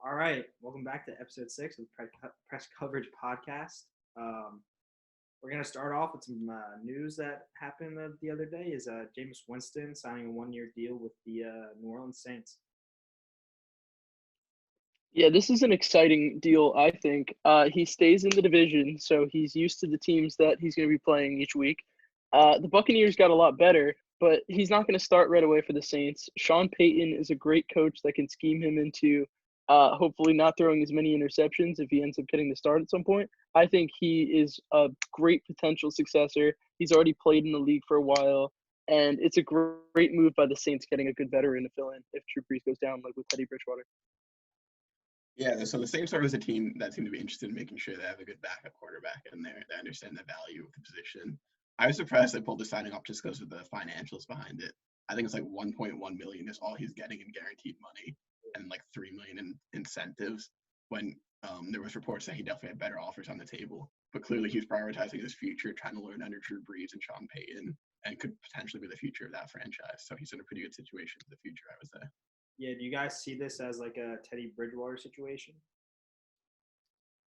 All right, welcome back to episode 6 of the Press Coverage Podcast. Um, we're going to start off with some news that happened the other day is Jameis Winston signing a one-year deal with the New Orleans Saints. Yeah, this is an exciting deal, I think. He stays in the division, so he's used to the teams that he's going to be playing each week. The Buccaneers got a lot better, but he's not going to start right away for the Saints. Sean Payton is a great coach that can scheme him into hopefully not throwing as many interceptions if he ends up getting the start at some point. I think he is a great potential successor. He's already played in the league for a while, and it's a great move by the Saints getting a good veteran to fill in if Drew Brees goes down, like with Teddy Bridgewater. Yeah, so the Saints are a team that seem to be interested in making sure they have a good backup quarterback in there. They understand the value of the position. I was surprised they pulled the signing off just because of the financials behind it. I think it's like 1.1 million is all he's getting in guaranteed money, and like 3 million in incentives. When there was reports that he definitely had better offers on the table, but clearly he's prioritizing his future, trying to learn under Drew Brees and Sean Payton, and could potentially be the future of that franchise. So he's in a pretty good situation for the future, I would say. Yeah, do you guys see this as like a Teddy Bridgewater situation?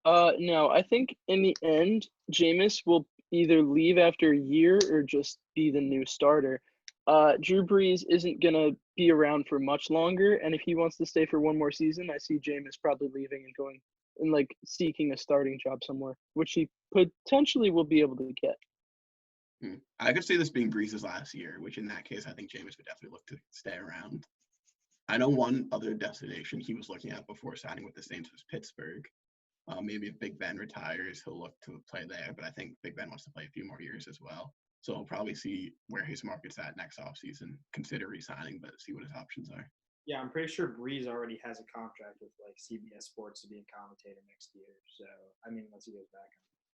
No, I think in the end, Jameis will either leave after a year or just be the new starter. Drew Brees isn't gonna be around for much longer, and if he wants to stay for one more season, I see Jameis probably leaving and going and like seeking a starting job somewhere, which he potentially will be able to get. I could see this being Brees' last year, which in that case, I think Jameis would definitely look to stay around. I know one other destination he was looking at before signing with the Saints was Pittsburgh. Maybe if Big Ben retires, he'll look to play there, but I think Big Ben wants to play a few more years as well. So he'll probably see where his market's at next offseason, consider re-signing, but see what his options are. Yeah, I'm pretty sure Breeze already has a contract with like CBS Sports to be a commentator next year. So, I mean, unless he goes back.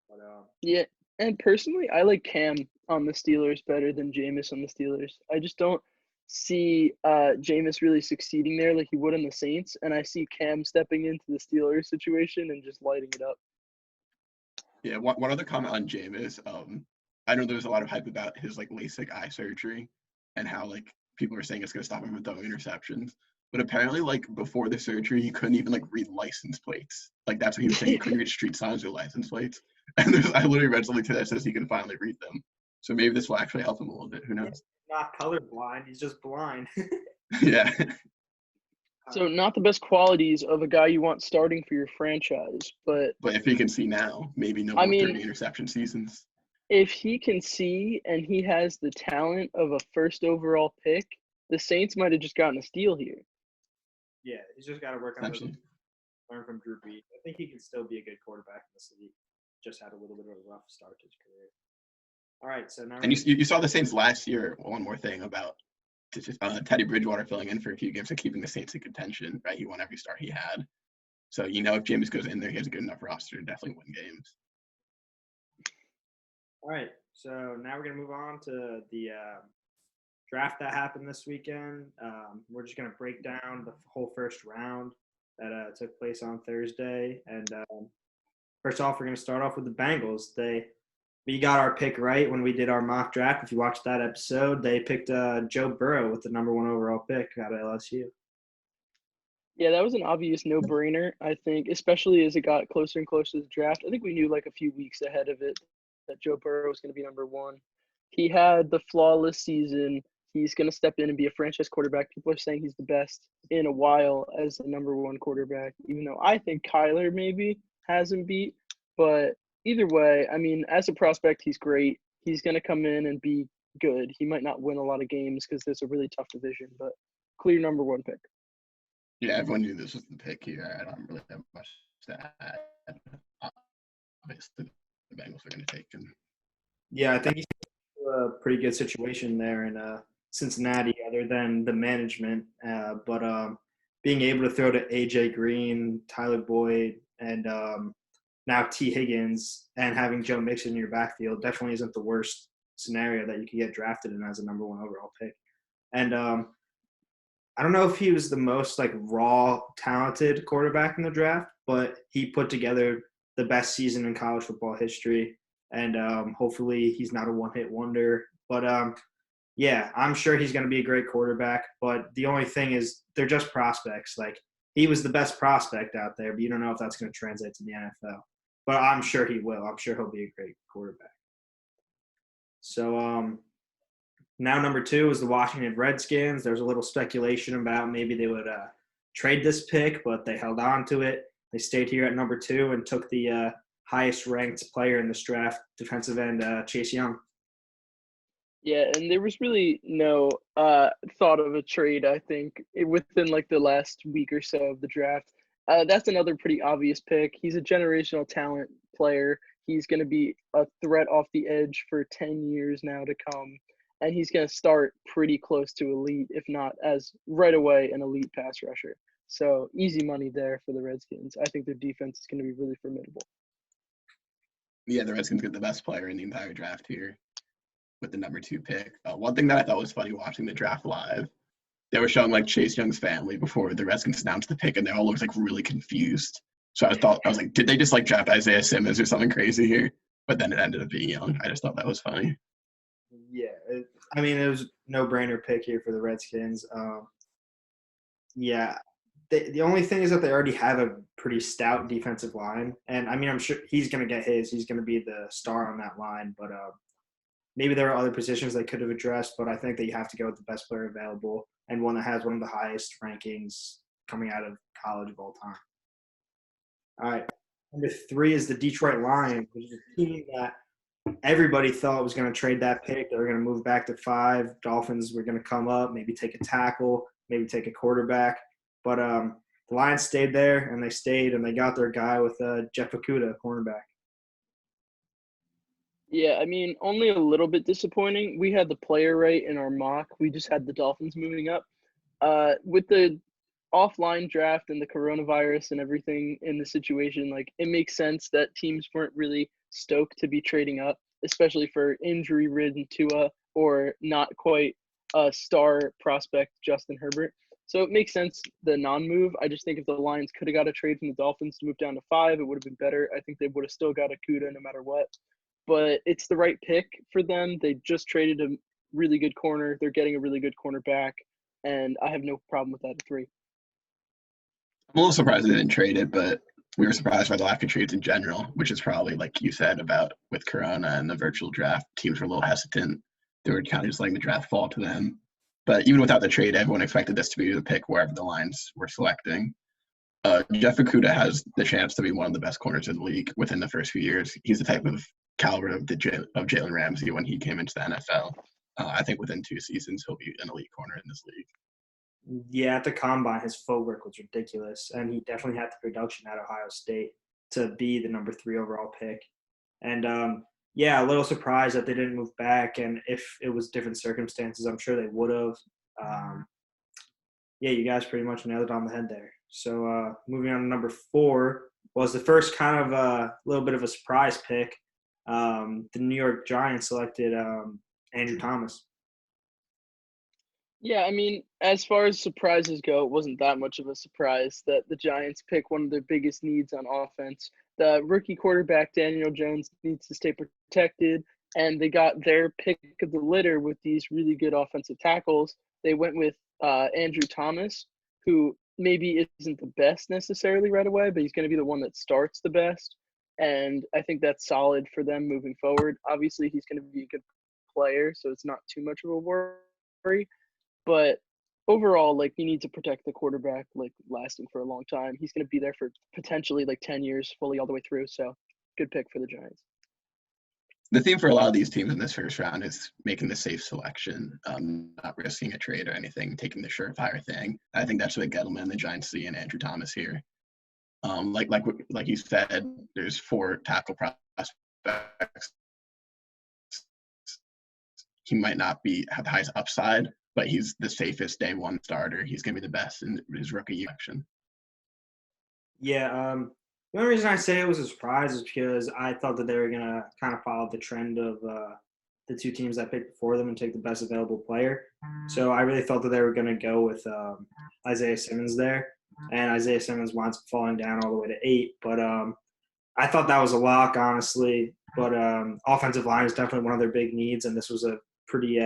But Yeah, and personally, I like Cam on the Steelers better than Jameis on the Steelers. I just don't see Jameis really succeeding there like he would in the Saints, and I see Cam stepping into the Steelers situation and just lighting it up. Yeah, one other comment on Jameis. I know there's a lot of hype about his like LASIK eye surgery and how like people are saying it's gonna stop him from throwing interceptions. But apparently, like before the surgery, he couldn't even like read license plates. Like that's what he was saying. He couldn't read street signs or license plates. And I literally read something today that says he can finally read them. So maybe this will actually help him a little bit. Who knows? he's not colorblind; he's just blind. Yeah. So not the best qualities of a guy you want starting for your franchise, but But if he can see now, maybe no I more 30 mean, interception seasons. if he can see and he has the talent of a first overall pick, the Saints might have just gotten a steal here. Yeah, he's just got to work on learn from Drew Brees. I think he can still be a good quarterback in this league. Just had a little bit of a rough start to his career. All right, so now. And you saw the Saints last year. One more thing about Teddy Bridgewater filling in for a few games and keeping the Saints in contention, right? He won every start he had. So, if Jameis goes in there, he has a good enough roster to definitely win games. All right, so now we're going to move on to the draft that happened this weekend. We're just going to break down the whole first round that took place on Thursday. And first off, we're going to start off with the Bengals. We got our pick right when we did our mock draft. If you watched that episode, they picked Joe Burrow with the number 1 overall pick out of LSU. Yeah, that was an obvious no-brainer, I think, especially as it got closer and closer to the draft. I think we knew like a few weeks ahead of it that Joe Burrow was going to be number 1. He had the flawless season. He's going to step in and be a franchise quarterback. People are saying he's the best in a while as the number 1 quarterback, even though I think Kyler maybe has him beat. But either way, I mean, as a prospect, he's great. He's going to come in and be good. He might not win a lot of games because there's a really tough division, but clear number 1 pick. Yeah, everyone knew this was the pick here. I don't really have much to add. Obviously, the Bengals are going to take him. Yeah, I think he's a pretty good situation there in Cincinnati, other than the management. But being able to throw to A.J. Green, Tyler Boyd, and now T. Higgins, and having Joe Mixon in your backfield definitely isn't the worst scenario that you could get drafted in as a number 1 overall pick. And I don't know if he was the most like raw, talented quarterback in the draft, but he put together the best season in college football history. And hopefully he's not a one-hit wonder. But yeah, I'm sure he's going to be a great quarterback. But the only thing is they're just prospects. Like he was the best prospect out there, but you don't know if that's going to translate to the NFL. But I'm sure he will. I'm sure he'll be a great quarterback. So now number 2 is the Washington Redskins. There's a little speculation about maybe they would trade this pick, but they held on to it. They stayed here at number 2 and took the highest-ranked player in this draft, defensive end Chase Young. Yeah, and there was really no thought of a trade, I think, within like the last week or so of the draft. That's another pretty obvious pick. He's a generational talent player. He's going to be a threat off the edge for 10 years now to come. And he's going to start pretty close to elite, if not as right away an elite pass rusher. So easy money there for the Redskins. I think their defense is going to be really formidable. Yeah, the Redskins get the best player in the entire draft here with the number 2 pick. One thing that I thought was funny watching the draft live, they were showing like Chase Young's family before the Redskins announced the pick, and they all looked like really confused. So I was like, did they just like draft Isaiah Simmons or something crazy here? But then it ended up being Young. I just thought that was funny. Yeah, it was no-brainer pick here for the Redskins. Yeah, the only thing is that they already have a pretty stout defensive line, and I mean, I'm sure he's going to get his. He's going to be the star on that line, but maybe there are other positions they could have addressed, but I think that you have to go with the best player available and one that has one of the highest rankings coming out of college of all time. All right, number 3 is the Detroit Lions, which is a team that everybody thought was going to trade that pick. They were going to move back to 5. Dolphins were going to come up, maybe take a tackle, maybe take a quarterback. But the Lions stayed there, and they got their guy with Jeff Okudah, cornerback. Yeah, I mean, only a little bit disappointing. We had the player right in our mock. We just had the Dolphins moving up. With the offline draft and the coronavirus and everything in the situation, like it makes sense that teams weren't really stoked to be trading up, especially for injury-ridden Tua or not quite a star prospect Justin Herbert. So it makes sense the non-move. I just think if the Lions could have got a trade from the Dolphins to move down to 5, it would have been better. I think they would have still got Okudah no matter what. But it's the right pick for them. They just traded a really good corner. They're getting a really good cornerback, and I have no problem with that at 3. I'm a little surprised they didn't trade it, but we were surprised by the lack of trades in general, which is probably like you said about with Corona and the virtual draft. Teams were a little hesitant. They were kind of just letting the draft fall to them. But even without the trade, everyone expected this to be the pick wherever the Lions were selecting. Jeff Okudah has the chance to be one of the best corners in the league within the first few years. He's the type of caliber of Jalen Ramsey when he came into the NFL. I think within 2 seasons, he'll be an elite corner in this league. Yeah, at the Combine, his footwork was ridiculous, and he definitely had the production at Ohio State to be the number 3 overall pick. And, a little surprised that they didn't move back, and if it was different circumstances, I'm sure they would have. You guys pretty much nailed it on the head there. So moving on to number 4 was the first kind of a little bit of a surprise pick. The New York Giants selected Andrew Thomas. Yeah, I mean, as far as surprises go, it wasn't that much of a surprise that the Giants pick one of their biggest needs on offense. The rookie quarterback, Daniel Jones, needs to stay protected, and they got their pick of the litter with these really good offensive tackles. They went with Andrew Thomas, who maybe isn't the best necessarily right away, but he's going to be the one that starts the best. And I think that's solid for them moving forward. Obviously, he's going to be a good player, so it's not too much of a worry. But overall, like, you need to protect the quarterback, like, lasting for a long time. He's going to be there for potentially, like, 10 years fully all the way through. So good pick for the Giants. The theme for a lot of these teams in this first round is making the safe selection, not risking a trade or anything, taking the surefire thing. I think that's what Gettleman and the Giants see in Andrew Thomas here. Like you said, there's 4 tackle prospects. He might not have the highest upside, but he's the safest day 1 starter. He's going to be the best in his rookie year action. Yeah, the only reason I say it was a surprise is because I thought that they were going to kind of follow the trend of the 2 teams that picked before them and take the best available player. So I really thought that they were going to go with Isaiah Simmons there. And Isaiah Simmons winds up falling down all the way to 8. But I thought that was a lock, honestly. But offensive line is definitely one of their big needs, and this was a pretty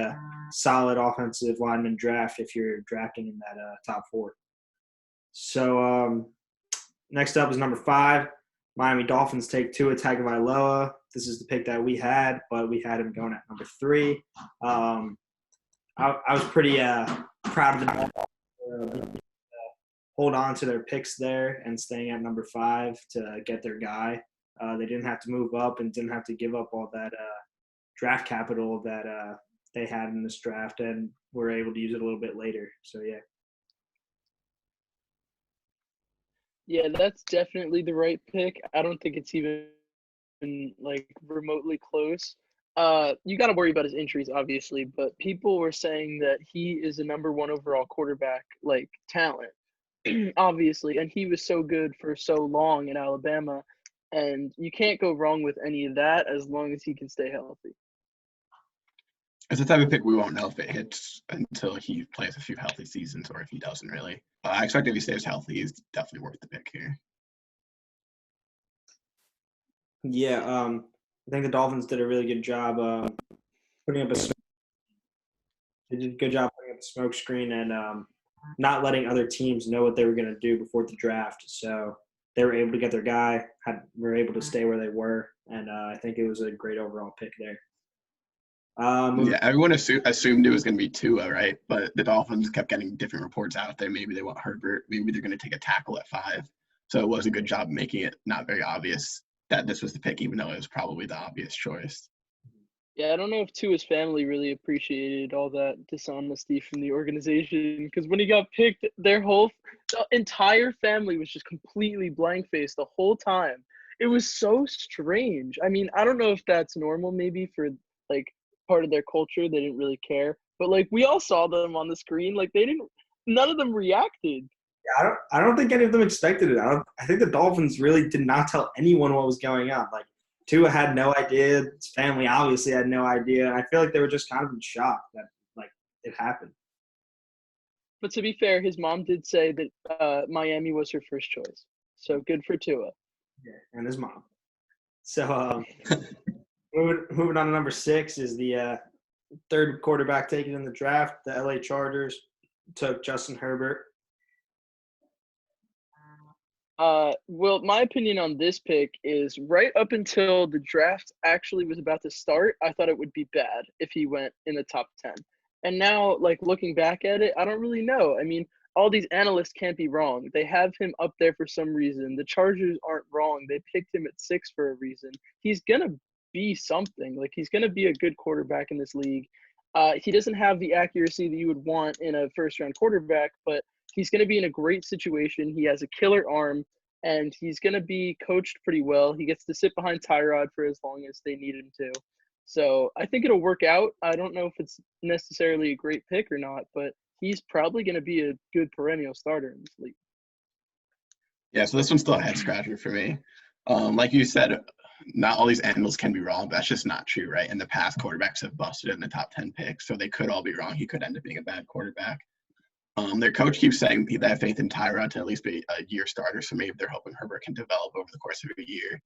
solid offensive lineman draft if you're drafting in that top 4. So Next up is number 5. Miami Dolphins take Tua Tagovailoa. This is the pick that we had, but we had him going at number 3. I was pretty proud of them hold on to their picks there and staying at number 5 to get their guy. They didn't have to move up and didn't have to give up all that draft capital that they had in this draft, and were able to use it a little bit later. So, yeah. Yeah, that's definitely the right pick. I don't think it's even like remotely close. You got to worry about his injuries, obviously, but people were saying that he is a number 1 overall quarterback, like talent, obviously, and he was so good for so long in Alabama, and you can't go wrong with any of that as long as he can stay healthy. It's the type of pick we won't know if it hits until he plays a few healthy seasons, or if he doesn't really. I expect if he stays healthy, he's definitely worth the pick here. Yeah, I think the Dolphins did a really good job putting up they did a good job putting up a smoke screen and not letting other teams know what they were going to do before the draft. So they were able to get their guy, were able to stay where they were, and I think it was a great overall pick there. Yeah, everyone assumed it was going to be Tua, right? But the Dolphins kept getting different reports out there. Maybe they want Herbert. Maybe they're going to take a tackle at 5. So it was a good job making it not very obvious that this was the pick, even though it was probably the obvious choice. Yeah, I don't know if Tua's family really appreciated all that dishonesty from the organization, because when he got picked, the entire family was just completely blank-faced the whole time. It was so strange. I mean, I don't know if that's normal maybe for, like, part of their culture. They didn't really care. But, like, we all saw them on the screen. Like, none of them reacted. Yeah, I don't think any of them expected it. I think the Dolphins really did not tell anyone what was going on. Like, Tua had no idea. His family obviously had no idea. And I feel like they were just kind of in shock that, like, it happened. But to be fair, his mom did say that Miami was her first choice. So good for Tua. Yeah, and his mom. So moving on to number 6 is the third quarterback taken in the draft. The LA Chargers took Justin Herbert. Well, my opinion on this pick is right up until the draft actually was about to start, I thought it would be bad if he went in the top 10. And now, like, looking back at it, I don't really know. I mean, all these analysts can't be wrong. They have him up there for some reason. The Chargers aren't wrong. They picked him at 6 for a reason. He's going to be something. Like, he's going to be a good quarterback in this league. He doesn't have the accuracy that you would want in a first-round quarterback, but he's going to be in a great situation. He has a killer arm, and he's going to be coached pretty well. He gets to sit behind Tyrod for as long as they need him to. So I think it'll work out. I don't know if it's necessarily a great pick or not, but he's probably going to be a good perennial starter in this league. Yeah, so this one's still a head-scratcher for me. Like you said, not all these analysts can be wrong. But that's just not true, right? In the past, quarterbacks have busted in the top 10 picks, so they could all be wrong. He could end up being a bad quarterback. Their coach keeps saying they have faith in Tyrod to at least be a year starter, so maybe they're hoping Herbert can develop over the course of a year.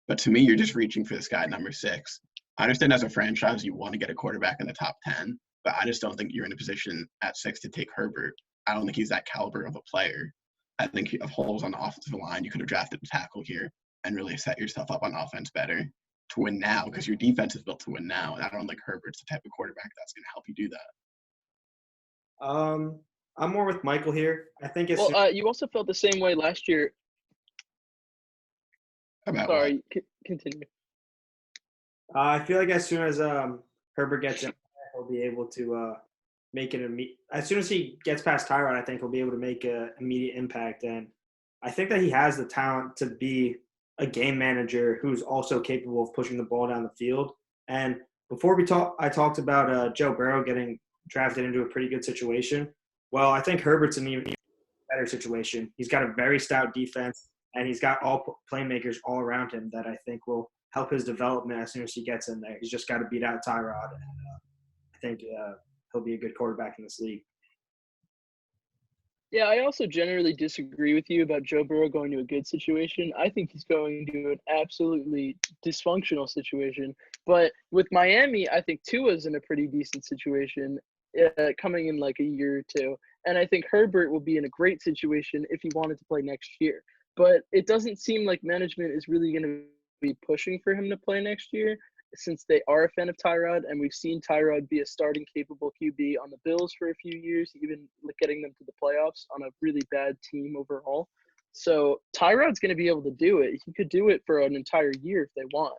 But to me, you're just reaching for this guy at number 6. I understand as a franchise you want to get a quarterback in the top 10, but I just don't think you're in a position at 6 to take Herbert. I don't think he's that caliber of a player. I think you have holes on the offensive line. You could have drafted a tackle here and really set yourself up on offense better to win now, because your defense is built to win now, and I don't think Herbert's the type of quarterback that's going to help you do that. I'm more with Michael here. I think it's you also felt the same way last year. Sorry, continue. I feel like as soon as Herbert gets in, he'll be able to make it as soon as he gets past Tyrod, I think he'll be able to make an immediate impact. And I think that he has the talent to be a game manager who's also capable of pushing the ball down the field. And before I talked about Joe Burrow getting drafted into a pretty good situation. Well, I think Herbert's in an even better situation. He's got a very stout defense, and he's got all playmakers all around him that I think will help his development as soon as he gets in there. He's just got to beat out Tyrod, and I think he'll be a good quarterback in this league. Yeah, I also generally disagree with you about Joe Burrow going to a good situation. I think he's going to an absolutely dysfunctional situation. But with Miami, I think Tua's in a pretty decent situation coming in like a year or two. And I think Herbert will be in a great situation if he wanted to play next year. But it doesn't seem like management is really going to be pushing for him to play next year since they are a fan of Tyrod, and we've seen Tyrod be a starting capable QB on the Bills for a few years, even getting them to the playoffs on a really bad team overall. So Tyrod's going to be able to do it. He could do it for an entire year if they want.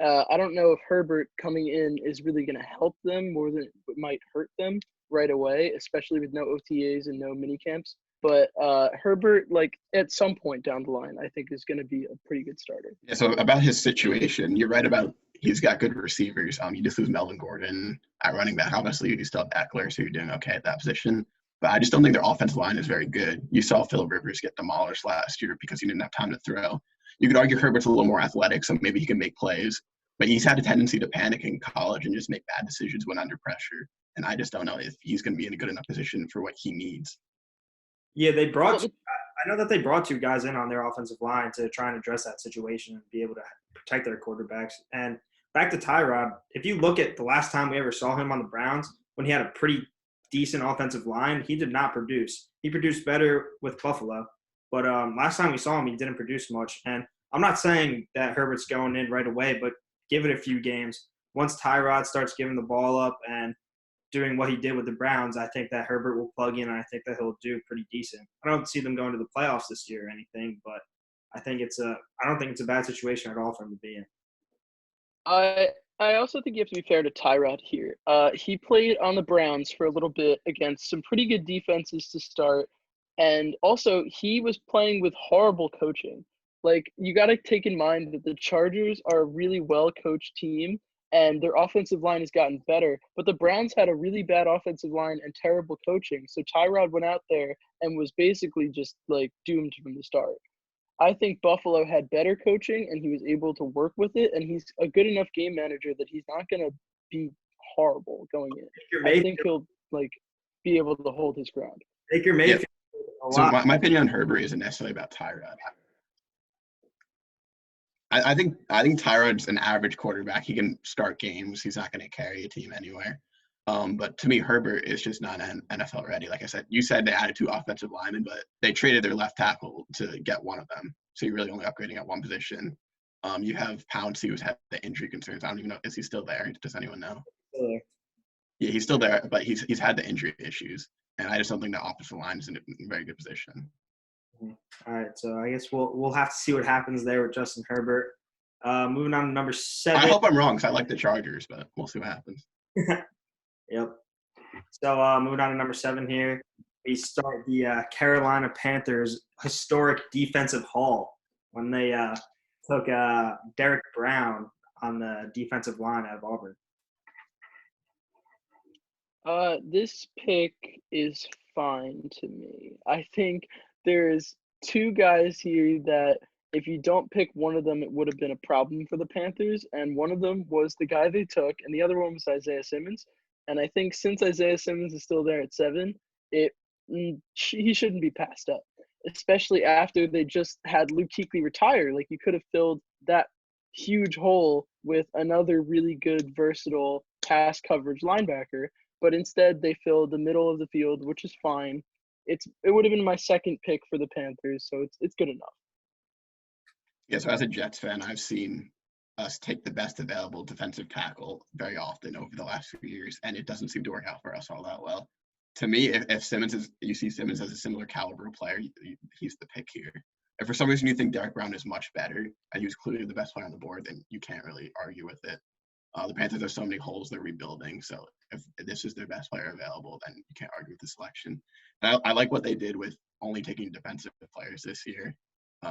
I don't know if Herbert coming in is really going to help them more than it might hurt them right away, especially with no OTAs and no mini camps. But Herbert, like at some point down the line, I think is going to be a pretty good starter. Yeah, so about his situation, you're right about he's got good receivers. You just lose Melvin Gordon at running back. Obviously, you still have Eckler, so you're doing okay at that position. But I just don't think their offensive line is very good. You saw Phil Rivers get demolished last year because he didn't have time to throw. You could argue Herbert's a little more athletic, so maybe he can make plays. But he's had a tendency to panic in college and just make bad decisions when under pressure. And I just don't know if he's going to be in a good enough position for what he needs. Yeah, I know that they brought 2 guys in on their offensive line to try and address that situation and be able to protect their quarterbacks. And back to Tyrod, if you look at the last time we ever saw him on the Browns, when he had a pretty decent offensive line, he did not produce. He produced better with Buffalo. But last time we saw him, he didn't produce much. And I'm not saying that Herbert's going in right away, but give it a few games. Once Tyrod starts giving the ball up and doing what he did with the Browns, I think that Herbert will plug in, and I think that he'll do pretty decent. I don't see them going to the playoffs this year or anything, but I don't think it's a bad situation at all for him to be in. I also think you have to be fair to Tyrod here. He played on the Browns for a little bit against some pretty good defenses to start, and also he was playing with horrible coaching. Like, you got to take in mind that the Chargers are a really well-coached team, and their offensive line has gotten better. But the Browns had a really bad offensive line and terrible coaching. So Tyrod went out there and was basically just, like, doomed from the start. I think Buffalo had better coaching, and he was able to work with it, and he's a good enough game manager that he's not going to be horrible going in. I think he'll, like, be able to hold his ground. Baker Mayfield. Yeah. So my opinion on Herbert isn't necessarily about Tyrod. I think Tyrod's an average quarterback. He can start games. He's not going to carry a team anywhere. But to me, Herbert is just not NFL ready. Like I said, you said they added 2 offensive linemen, but they traded their left tackle to get one of them. So you're really only upgrading at one position. You have Pouncey, who's had the injury concerns. I don't even know, is he still there? Does anyone know? Yeah, he's still there, but he's had the injury issues, and I just don't think the offensive line is in a very good position. All right, so I guess we'll have to see what happens there with Justin Herbert. Moving on to number 7. I hope I'm wrong, because I like the Chargers, but we'll see what happens. Yep. So moving on to number 7 here, we start the Carolina Panthers historic defensive haul when they took Derek Brown on the defensive line out of Auburn. This pick is fine to me. I think there's 2 guys here that if you don't pick one of them, it would have been a problem for the Panthers. And one of them was the guy they took, and the other one was Isaiah Simmons. And I think since Isaiah Simmons is still there at 7, he shouldn't be passed up, especially after they just had Luke Kuechly retire. Like, you could have filled that huge hole with another really good, versatile pass coverage linebacker. But instead, they filled the middle of the field, which is fine. It would have been my second pick for the Panthers, so it's good enough. Yeah, so as a Jets fan, I've seen us take the best available defensive tackle very often over the last few years, and it doesn't seem to work out for us all that well. To me, if you see Simmons as a similar caliber player, he's the pick here. If for some reason you think Derek Brown is much better, and he was clearly the best player on the board, then you can't really argue with it. The Panthers have so many holes they're rebuilding, so if this is their best player available, then you can't argue with the selection. And I like what they did with only taking defensive players this year,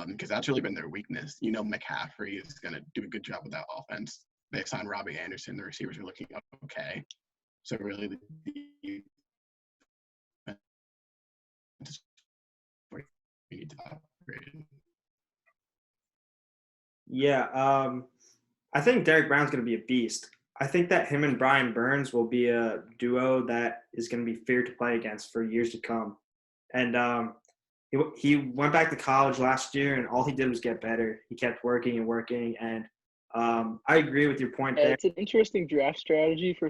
because that's really been their weakness. McCaffrey is going to do a good job with that offense. They signed Robbie Anderson. The receivers are looking okay. So really, we need to upgrade. Yeah, I think Derek Brown's going to be a beast. I think that him and Brian Burns will be a duo that is going to be feared to play against for years to come. And he went back to college last year, and all he did was get better. He kept working and working, and I agree with your point there. It's an interesting draft strategy for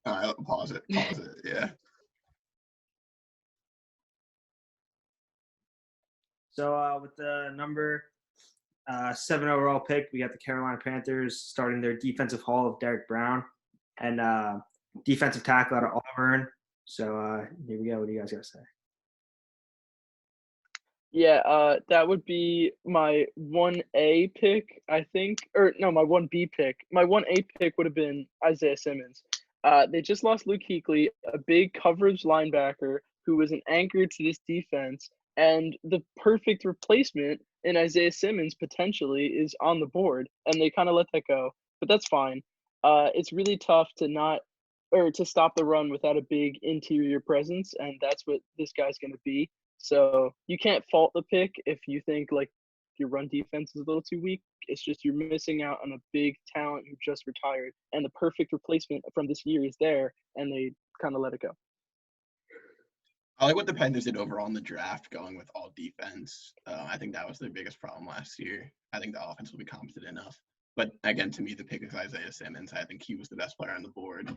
All right, pause it. Yeah. So with the number 7 overall pick, we got the Carolina Panthers starting their defensive haul of Derek Brown and defensive tackle out of Auburn. So here we go. What do you guys got to say? Yeah, that would be my 1A pick, I think. Or no, my 1B pick. My 1A pick would have been Isaiah Simmons. They just lost Luke Kuechly, a big coverage linebacker who was an anchor to this defense, and the perfect replacement in Isaiah Simmons potentially is on the board, and they kind of let that go. But that's fine. It's really tough to stop the run without a big interior presence, and that's what this guy's going to be. So you can't fault the pick if you think like your run defense is a little too weak. It's just you're missing out on a big talent who just retired, and the perfect replacement from this year is there, and they kind of let it go. I like what the Panthers did overall in the draft, going with all defense. I think that was their biggest problem last year. I think the offense will be competent enough. But again, to me, the pick is Isaiah Simmons. I think he was the best player on the board.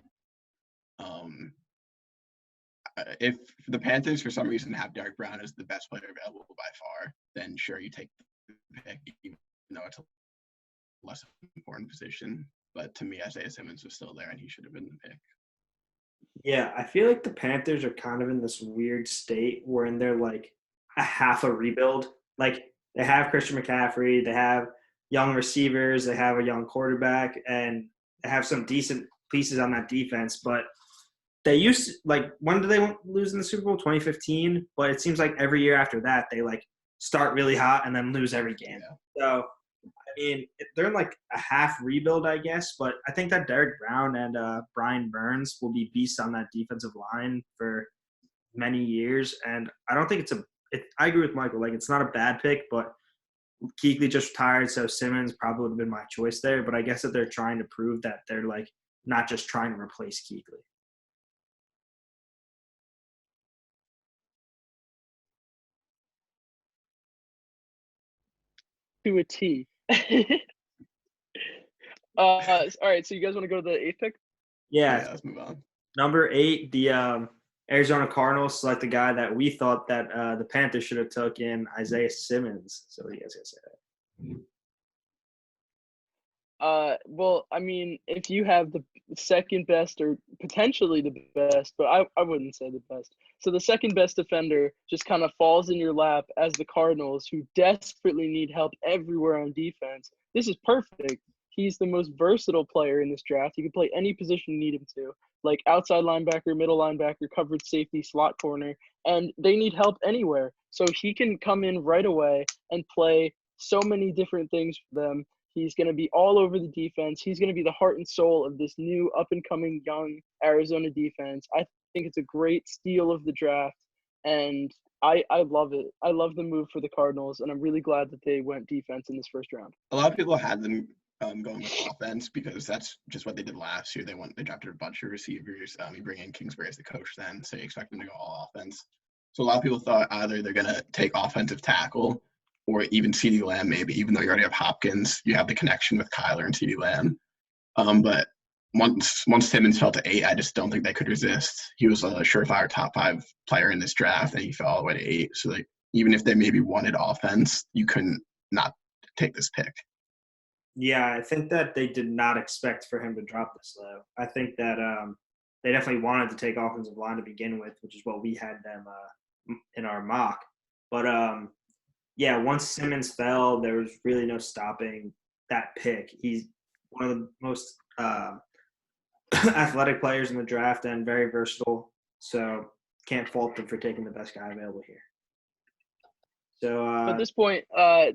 If the Panthers, for some reason, have Derek Brown as the best player available by far, then sure, you take the pick, even though it's a less important position. But to me, Isaiah Simmons was still there, and he should have been the pick. Yeah, I feel like the Panthers are kind of in this weird state wherein they're like a half a rebuild. Like they have Christian McCaffrey, they have young receivers, they have a young quarterback, and they have some decent pieces on that defense. But they used to, like, when did they lose in the Super Bowl? 2015. But it seems like every year after that, they like start really hot and then lose every game. Yeah. So I mean, they're in like a half rebuild, I guess. But I think that Derek Brown and Brian Burns will be beasts on that defensive line for many years. And I don't think I agree with Michael. Like, it's not a bad pick, but Kuechly just retired, so Simmons probably would have been my choice there. But I guess that they're trying to prove that they're like not just trying to replace Kuechly. To a T. All right, so you guys want to go to the 8th pick? Yeah, let's move on. Number 8, the Arizona Cardinals select the guy that we thought that the Panthers should have took in, Isaiah Simmons. So what do you guys got to say that? Well, I mean, if you have the second best or potentially the best, but I wouldn't say the best. So the second best defender just kind of falls in your lap as the Cardinals, who desperately need help everywhere on defense. This is perfect. He's the most versatile player in this draft. He can play any position you need him to, like outside linebacker, middle linebacker, coverage safety, slot corner, and they need help anywhere. So he can come in right away and play so many different things for them. He's going to be all over the defense. He's going to be the heart and soul of this new up-and-coming young Arizona defense. I think it's a great steal of the draft, and I love it. I love the move for the Cardinals, and I'm really glad that they went defense in this first round. A lot of people had them going with offense because that's just what they did last year. They drafted a bunch of receivers. You bring in Kingsbury as the coach then, so you expect them to go all offense. So a lot of people thought either they're going to take offensive tackle or even CeeDee Lamb maybe, even though you already have Hopkins. You have the connection with Kyler and CeeDee Lamb. But once Simmons fell to 8, I just don't think they could resist. He was a surefire top 5 player in this draft, and he fell all the way to 8. So like, even if they maybe wanted offense, you couldn't not take this pick. Yeah, I think that they did not expect for him to drop this low. I think that they definitely wanted to take offensive line to begin with, which is what we had them in our mock. But yeah, once Simmons fell, there was really no stopping that pick. He's one of the most athletic players in the draft and very versatile. So can't fault them for taking the best guy available here. So at this point,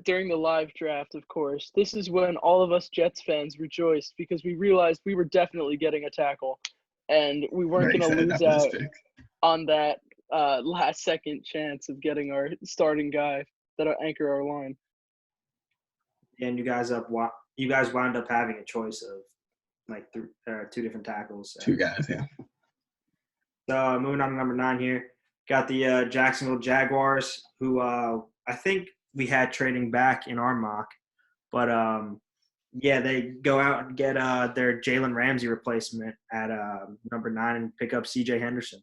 during the live draft, of course, this is when all of us Jets fans rejoiced because we realized we were definitely getting a tackle, and we weren't going to lose out on that last second chance of getting our starting guy that'll anchor our line. And you guys wound up having a choice of like 2 different tackles. So. 2 guys, yeah. So moving on to number 9 here, got the Jacksonville Jaguars, who I think we had trading back in our mock, but Yeah, they go out and get their Jalen Ramsey replacement at number 9 and pick up C.J. Henderson.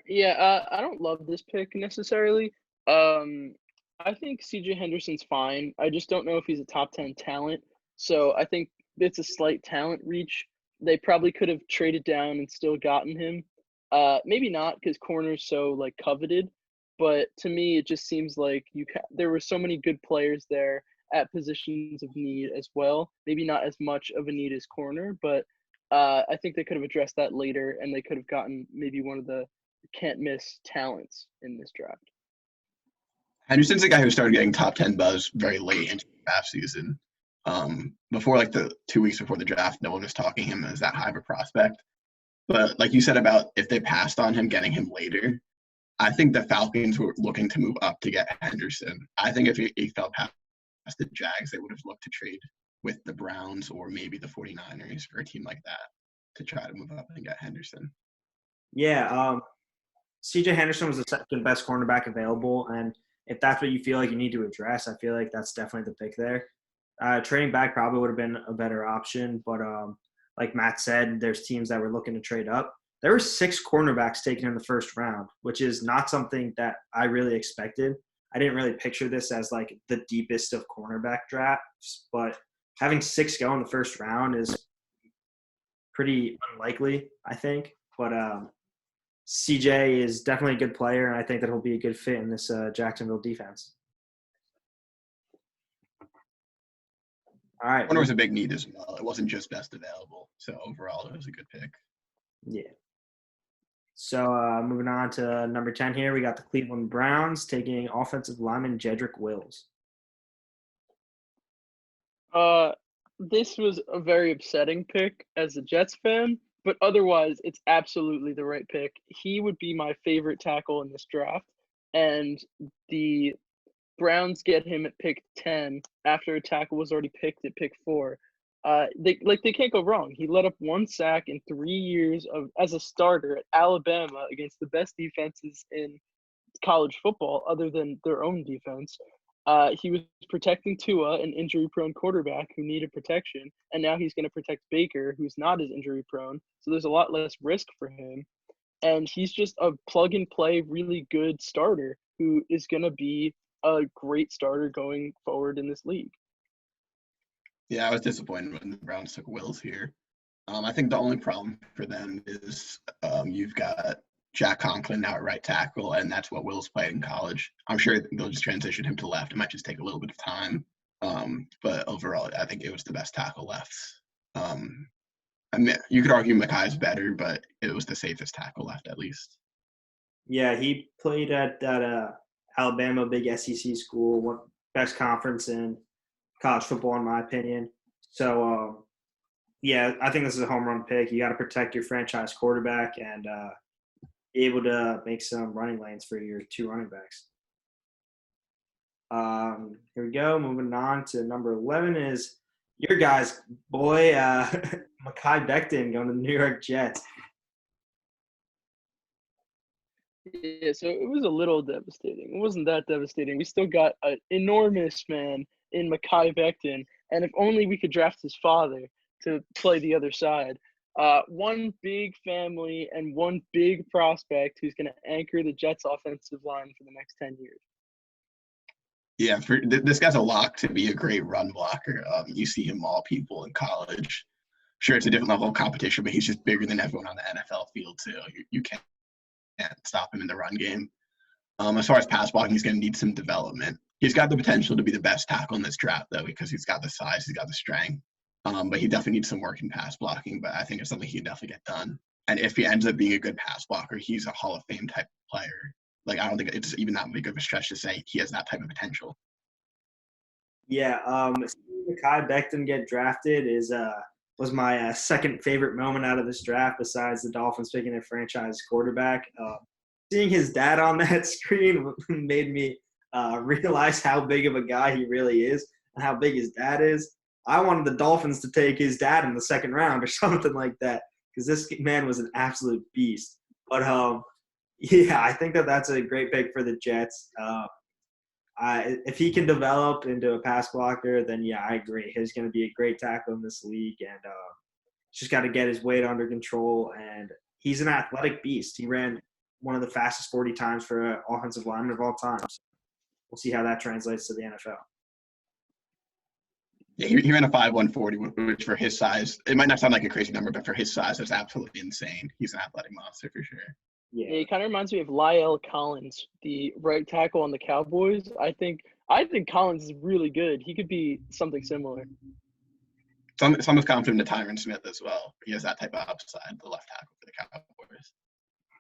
Yeah, I don't love this pick necessarily. I think CJ Henderson's fine. I just don't know if he's a top 10 talent. So I think it's a slight talent reach. They probably could have traded down and still gotten him. Maybe not because corner's so like coveted. But to me, it just seems like there were so many good players there at positions of need as well. Maybe not as much of a need as corner, but I think they could have addressed that later, and they could have gotten maybe one of the can't miss talents in this draft. Henderson's a guy who started getting top 10 buzz very late into the draft season. Before like the 2 weeks before the draft, no one was talking him as that high of a prospect. But like you said about if they passed on him, getting him later, I think the Falcons were looking to move up to get Henderson. I think if he fell past the Jags, they would have looked to trade with the Browns or maybe the 49ers or a team like that to try to move up and get Henderson. Yeah, C.J. Henderson was the second best cornerback available, and if that's what you feel like you need to address, I feel like that's definitely the pick there. Trading back probably would have been a better option, but like Matt said, there's teams that were looking to trade up. There were 6 cornerbacks taken in the first round, which is not something that I really expected. I didn't really picture this as like the deepest of cornerback drafts, but having 6 go in the first round is pretty unlikely, I think. But CJ is definitely a good player, and I think that he'll be a good fit in this Jacksonville defense. All right. Corner was a big need as well. It wasn't just best available. So overall, it was a good pick. Yeah. So moving on to number 10 here, we got the Cleveland Browns taking offensive lineman Jedrick Wills. This was a very upsetting pick as a Jets fan, but otherwise it's absolutely the right pick. He would be my favorite tackle in this draft, and the Browns get him at pick 10 after a tackle was already picked at pick 4. They can't go wrong. He let up 1 sack in 3 years as a starter at Alabama against the best defenses in college football other than their own defense. He was protecting Tua, an injury-prone quarterback who needed protection, and now he's going to protect Baker, who's not as injury-prone. So there's a lot less risk for him. And he's just a plug-and-play, really good starter who is going to be a great starter going forward in this league. Yeah, I was disappointed when the Browns took Wills here. I think the only problem for them is you've got Jack Conklin now at right tackle, and that's what Wills played in college. I'm sure they'll just transition him to left. It might just take a little bit of time. But overall, I think it was the best tackle left. I mean, you could argue Makai's better, but it was the safest tackle left at least. Yeah, he played at that Alabama big SEC school, best conference in college football, in my opinion. So, yeah, I think this is a home run pick. You got to protect your franchise quarterback and be able to make some running lanes for your 2 running backs. Here we go. Moving on to number 11 is your guy's boy, Mekhi Becton, going to the New York Jets. Yeah, so it was a little devastating. It wasn't that devastating. We still got an enormous man in Mekhi Becton, and if only we could draft his father to play the other side. One big family and one big prospect who's going to anchor the Jets' offensive line for the next 10 years. Yeah, this guy's a lock to be a great run blocker. You see him all people in college. Sure, it's a different level of competition, but he's just bigger than everyone on the NFL field too. You can't stop him in the run game. As far as pass blocking, he's going to need some development. He's got the potential to be the best tackle in this draft, though, because he's got the size, he's got the strength. But he definitely needs some work in pass blocking, but I think it's something he can definitely get done. And if he ends up being a good pass blocker, he's a Hall of Fame type player. Like, I don't think it's even that big of a stretch to say he has that type of potential. Yeah, seeing Mekhi Becton get drafted was my second favorite moment out of this draft, besides the Dolphins picking their franchise quarterback. Seeing his dad on that screen made me realize how big of a guy he really is and how big his dad is. I wanted the Dolphins to take his dad in the second round or something like that, because this man was an absolute beast. But yeah, I think that's a great pick for the Jets. if he can develop into a pass blocker, then yeah, I agree. He's going to be a great tackle in this league, and just got to get his weight under control. And he's an athletic beast. He ran one of the fastest 40 times for an offensive lineman of all time. So we'll see how that translates to the NFL. Yeah, he ran a 5.140, which for his size, it might not sound like a crazy number, but for his size, that's absolutely insane. He's an athletic monster for sure. Yeah, he kind of reminds me of Lyle Collins, the right tackle on the Cowboys. I think Collins is really good. He could be something similar. It's almost confident to Tyron Smith as well. He has that type of upside, the left tackle for the Cowboys.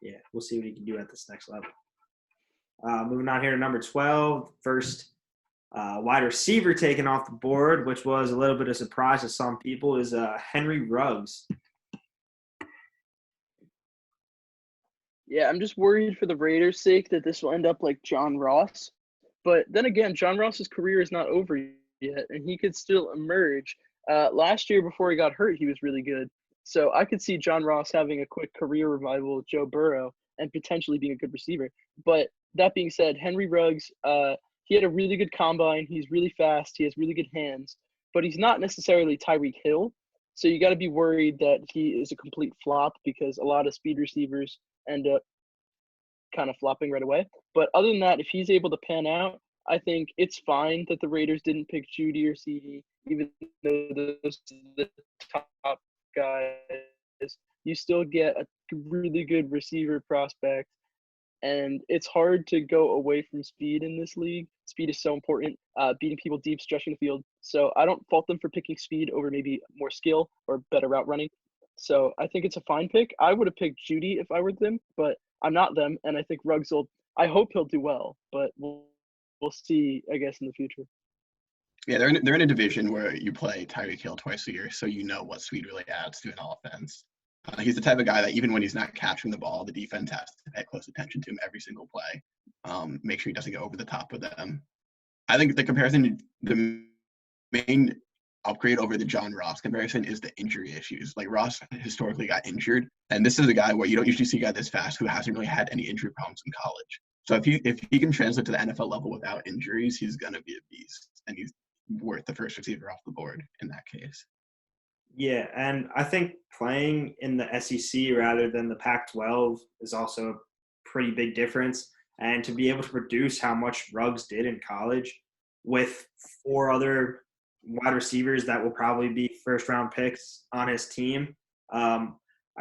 Yeah, we'll see what he can do at this next level. Moving on here to number 12, first wide receiver taken off the board, which was a little bit of a surprise to some people, is Henry Ruggs. Yeah, I'm just worried for the Raiders' sake that this will end up like John Ross. But then again, John Ross's career is not over yet, and he could still emerge. Last year, before he got hurt, he was really good. So I could see John Ross having a quick career revival with Joe Burrow and potentially being a good receiver. But that being said, Henry Ruggs, he had a really good combine. He's really fast. He has really good hands. But he's not necessarily Tyreek Hill. So you got to be worried that he is a complete flop because a lot of speed receivers end up kind of flopping right away. But other than that, if he's able to pan out, I think it's fine that the Raiders didn't pick Judy or CD, even though those are the top guys. You still get a really good receiver prospect, and it's hard to go away from speed in this league. Speed is so important, beating people deep, stretching the field. So I don't fault them for picking speed over maybe more skill or better route running. So I think it's a fine pick. I would have picked Judy if I were them, but I'm not them, and I think Ruggs will. I hope he'll do well, but we'll see, I guess, in the future. Yeah, they're in a division where you play Tyreek Hill twice a year, so you know what speed really adds to an offense. He's the type of guy that even when he's not capturing the ball, the defense has to pay close attention to him every single play. Make sure he doesn't go over the top with them. I think the comparison, the main upgrade over the John Ross comparison is the injury issues. Like Ross historically got injured, and this is a guy where you don't usually see a guy this fast who hasn't really had any injury problems in college. So if he can translate to the NFL level without injuries, he's gonna be a beast, and he's worth the first receiver off the board in that case. Yeah, and I think playing in the SEC rather than the Pac-12 is also a pretty big difference. And to be able to produce how much Ruggs did in college with 4 other wide receivers that will probably be first-round picks on his team, I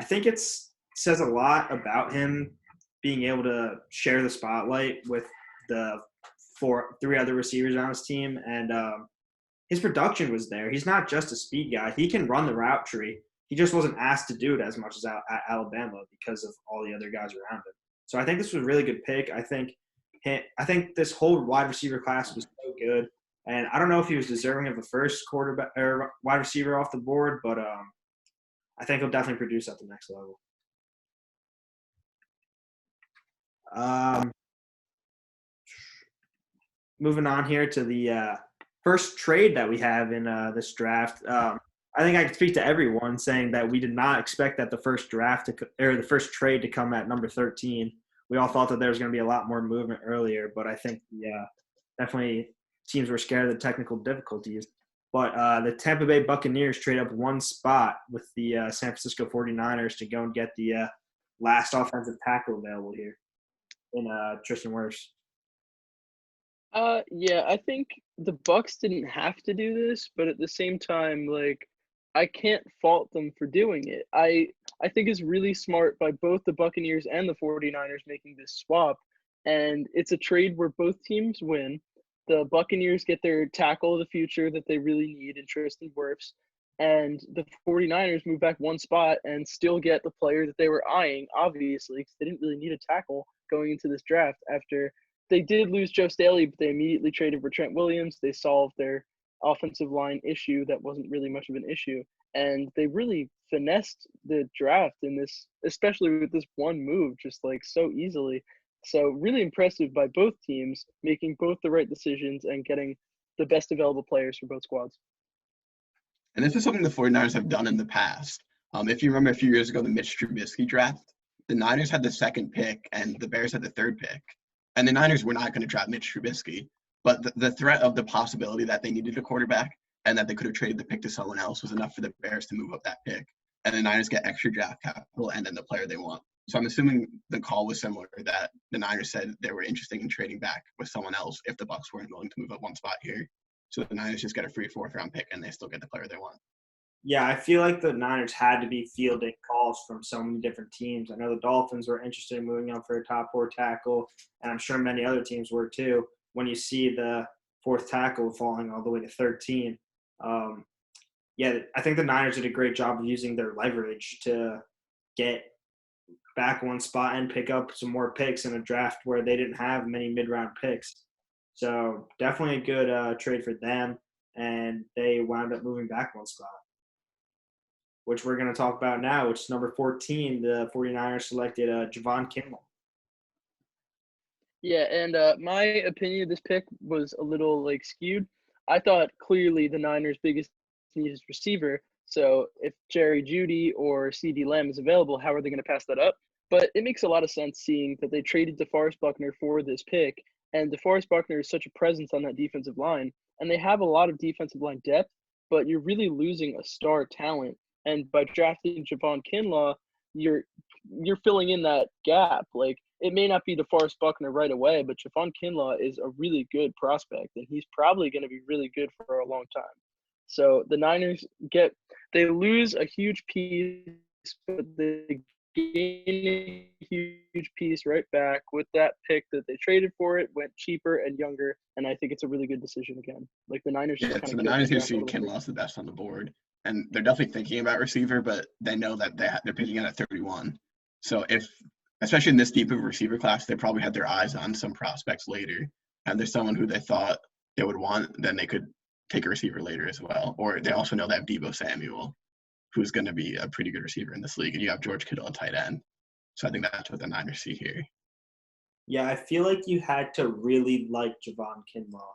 think it says a lot about him being able to share the spotlight with the 3 other receivers on his team. And his production was there. He's not just a speed guy. He can run the route tree. He just wasn't asked to do it as much as at Alabama because of all the other guys around him. So I think this was a really good pick. I think this whole wide receiver class was so good. And I don't know if he was deserving of the first quarterback or wide receiver off the board, but I think he'll definitely produce at the next level. Moving on here to the first trade that we have in this draft. I think I can speak to everyone saying that we did not expect that the first trade to come at number 13. We all thought that there was going to be a lot more movement earlier, but I think definitely teams were scared of the technical difficulties. But the Tampa Bay Buccaneers trade up 1 spot with the San Francisco 49ers to go and get the last offensive tackle available here in Tristan Wirfs. Yeah, I think the Bucs didn't have to do this, but at the same time, like, I can't fault them for doing it. I think it's really smart by both the Buccaneers and the 49ers making this swap, and it's a trade where both teams win. The Buccaneers get their tackle of the future that they really need in Tristan Wirfs, and the 49ers move back 1 spot and still get the player that they were eyeing, obviously, because they didn't really need a tackle going into this draft after they did lose Joe Staley, but they immediately traded for Trent Williams. They solved their offensive line issue that wasn't really much of an issue. And they really finessed the draft in this, especially with this one move, just like so easily. So really impressive by both teams, making both the right decisions and getting the best available players for both squads. And this is something the 49ers have done in the past. If you remember a few years ago, the Mitch Trubisky draft, the Niners had the 2nd pick and the Bears had the 3rd pick. And the Niners were not going to draft Mitch Trubisky. But the threat of the possibility that they needed a quarterback and that they could have traded the pick to someone else was enough for the Bears to move up that pick. And the Niners get extra draft capital and then the player they want. So I'm assuming the call was similar, that the Niners said they were interested in trading back with someone else if the Bucs weren't willing to move up one spot here. So the Niners just get a free 4th-round pick and they still get the player they want. Yeah, I feel like the Niners had to be fielding calls from so many different teams. I know the Dolphins were interested in moving up for a top 4 tackle, and I'm sure many other teams were too. When you see the 4th tackle falling all the way to 13, yeah, I think the Niners did a great job of using their leverage to get back one spot and pick up some more picks in a draft where they didn't have many mid-round picks. So definitely a good trade for them, and they wound up moving back one spot, which we're going to talk about now, which is number 14. The 49ers selected Javon Kinlaw. Yeah, and my opinion of this pick was a little skewed. I thought clearly the Niners' biggest need is receiver. So if Jerry Jeudy or CeeDee Lamb is available, how are they going to pass that up? But it makes a lot of sense seeing that they traded DeForest Buckner for this pick, and DeForest Buckner is such a presence on that defensive line, and they have a lot of defensive line depth, but you're really losing a star talent. And by drafting Javon Kinlaw, you're filling in that gap. It may not be DeForest Buckner right away, but Javon Kinlaw is a really good prospect, and he's probably going to be really good for a long time. So the Niners they lose a huge piece, but they gain a huge piece right back with that pick that they traded for. It went cheaper and younger, and I think it's a really good decision again. The Niners. Yeah, so the Niners going to see Kinlaw's the best on the board, and they're definitely thinking about receiver, but they know that they're picking it at 31. So especially in this deep of a receiver class, they probably had their eyes on some prospects later, and there's someone who they thought they would want, then they could take a receiver later as well. Or they also know they have Deebo Samuel, who's going to be a pretty good receiver in this league, and you have George Kittle at tight end. So I think that's what the Niners see here. Yeah, I feel like you had to really like Javon Kinlaw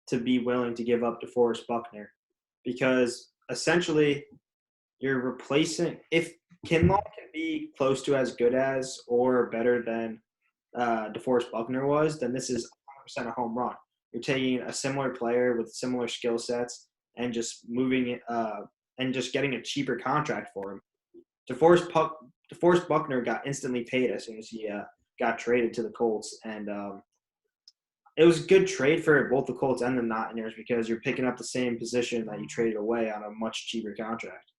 to be willing to give up DeForest Buckner, because essentially you're replacing – if Kinlaw can be close to as good as or better than DeForest Buckner was, then this is 100% a home run. You're taking a similar player with similar skill sets and just moving it and just getting a cheaper contract for him. DeForest Buckner got instantly paid as soon as he got traded to the Colts, and it was a good trade for both the Colts and the Niners because you're picking up the same position that you traded away on a much cheaper contract.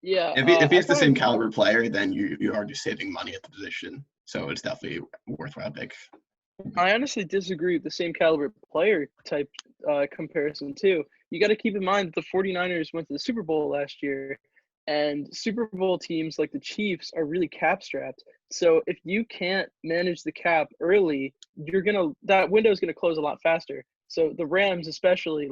Yeah. If he's the same caliber player, then you are just saving money at the position. So it's definitely a worthwhile pick. I honestly disagree with the same caliber player type comparison too. You got to keep in mind that the 49ers went to the Super Bowl last year, and Super Bowl teams like the Chiefs are really cap strapped. So if you can't manage the cap early, that window is gonna close a lot faster. So the Rams especially,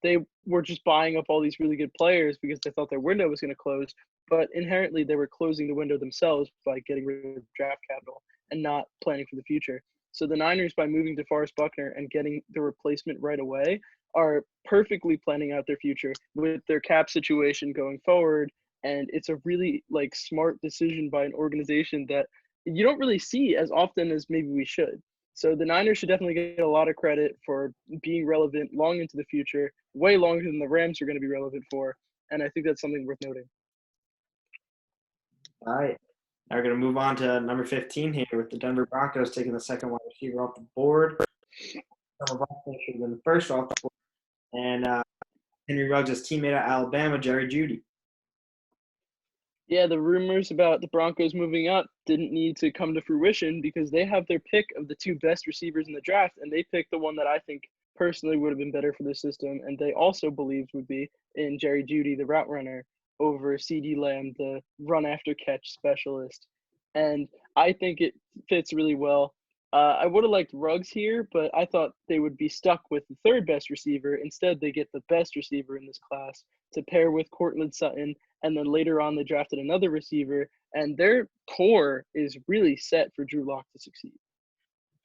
they were just buying up all these really good players because they thought their window was gonna close, but inherently they were closing the window themselves by getting rid of draft capital and not planning for the future. So the Niners, by moving DeForest Buckner and getting the replacement right away, are perfectly planning out their future with their cap situation going forward. And it's a really smart decision by an organization that you don't really see as often as maybe we should. So the Niners should definitely get a lot of credit for being relevant long into the future, way longer than the Rams are going to be relevant for. And I think that's something worth noting. All right. Now we're going to move on to number 15 here with the Denver Broncos taking the second wide receiver off the board. Some of us should have been the first off the board. And Henry Ruggs' teammate at Alabama, Jerry Jeudy. Yeah, the rumors about the Broncos moving up didn't need to come to fruition because they have their pick of the 2 best receivers in the draft, and they picked the one that I think personally would have been better for the system, and they also believed would be in Jerry Jeudy, the route runner, over CeeDee Lamb, the run-after-catch specialist. And I think it fits really well. I would have liked Ruggs here, but I thought they would be stuck with the 3rd best receiver. Instead, they get the best receiver in this class to pair with Courtland Sutton, and then later on they drafted another receiver, and their core is really set for Drew Lock to succeed.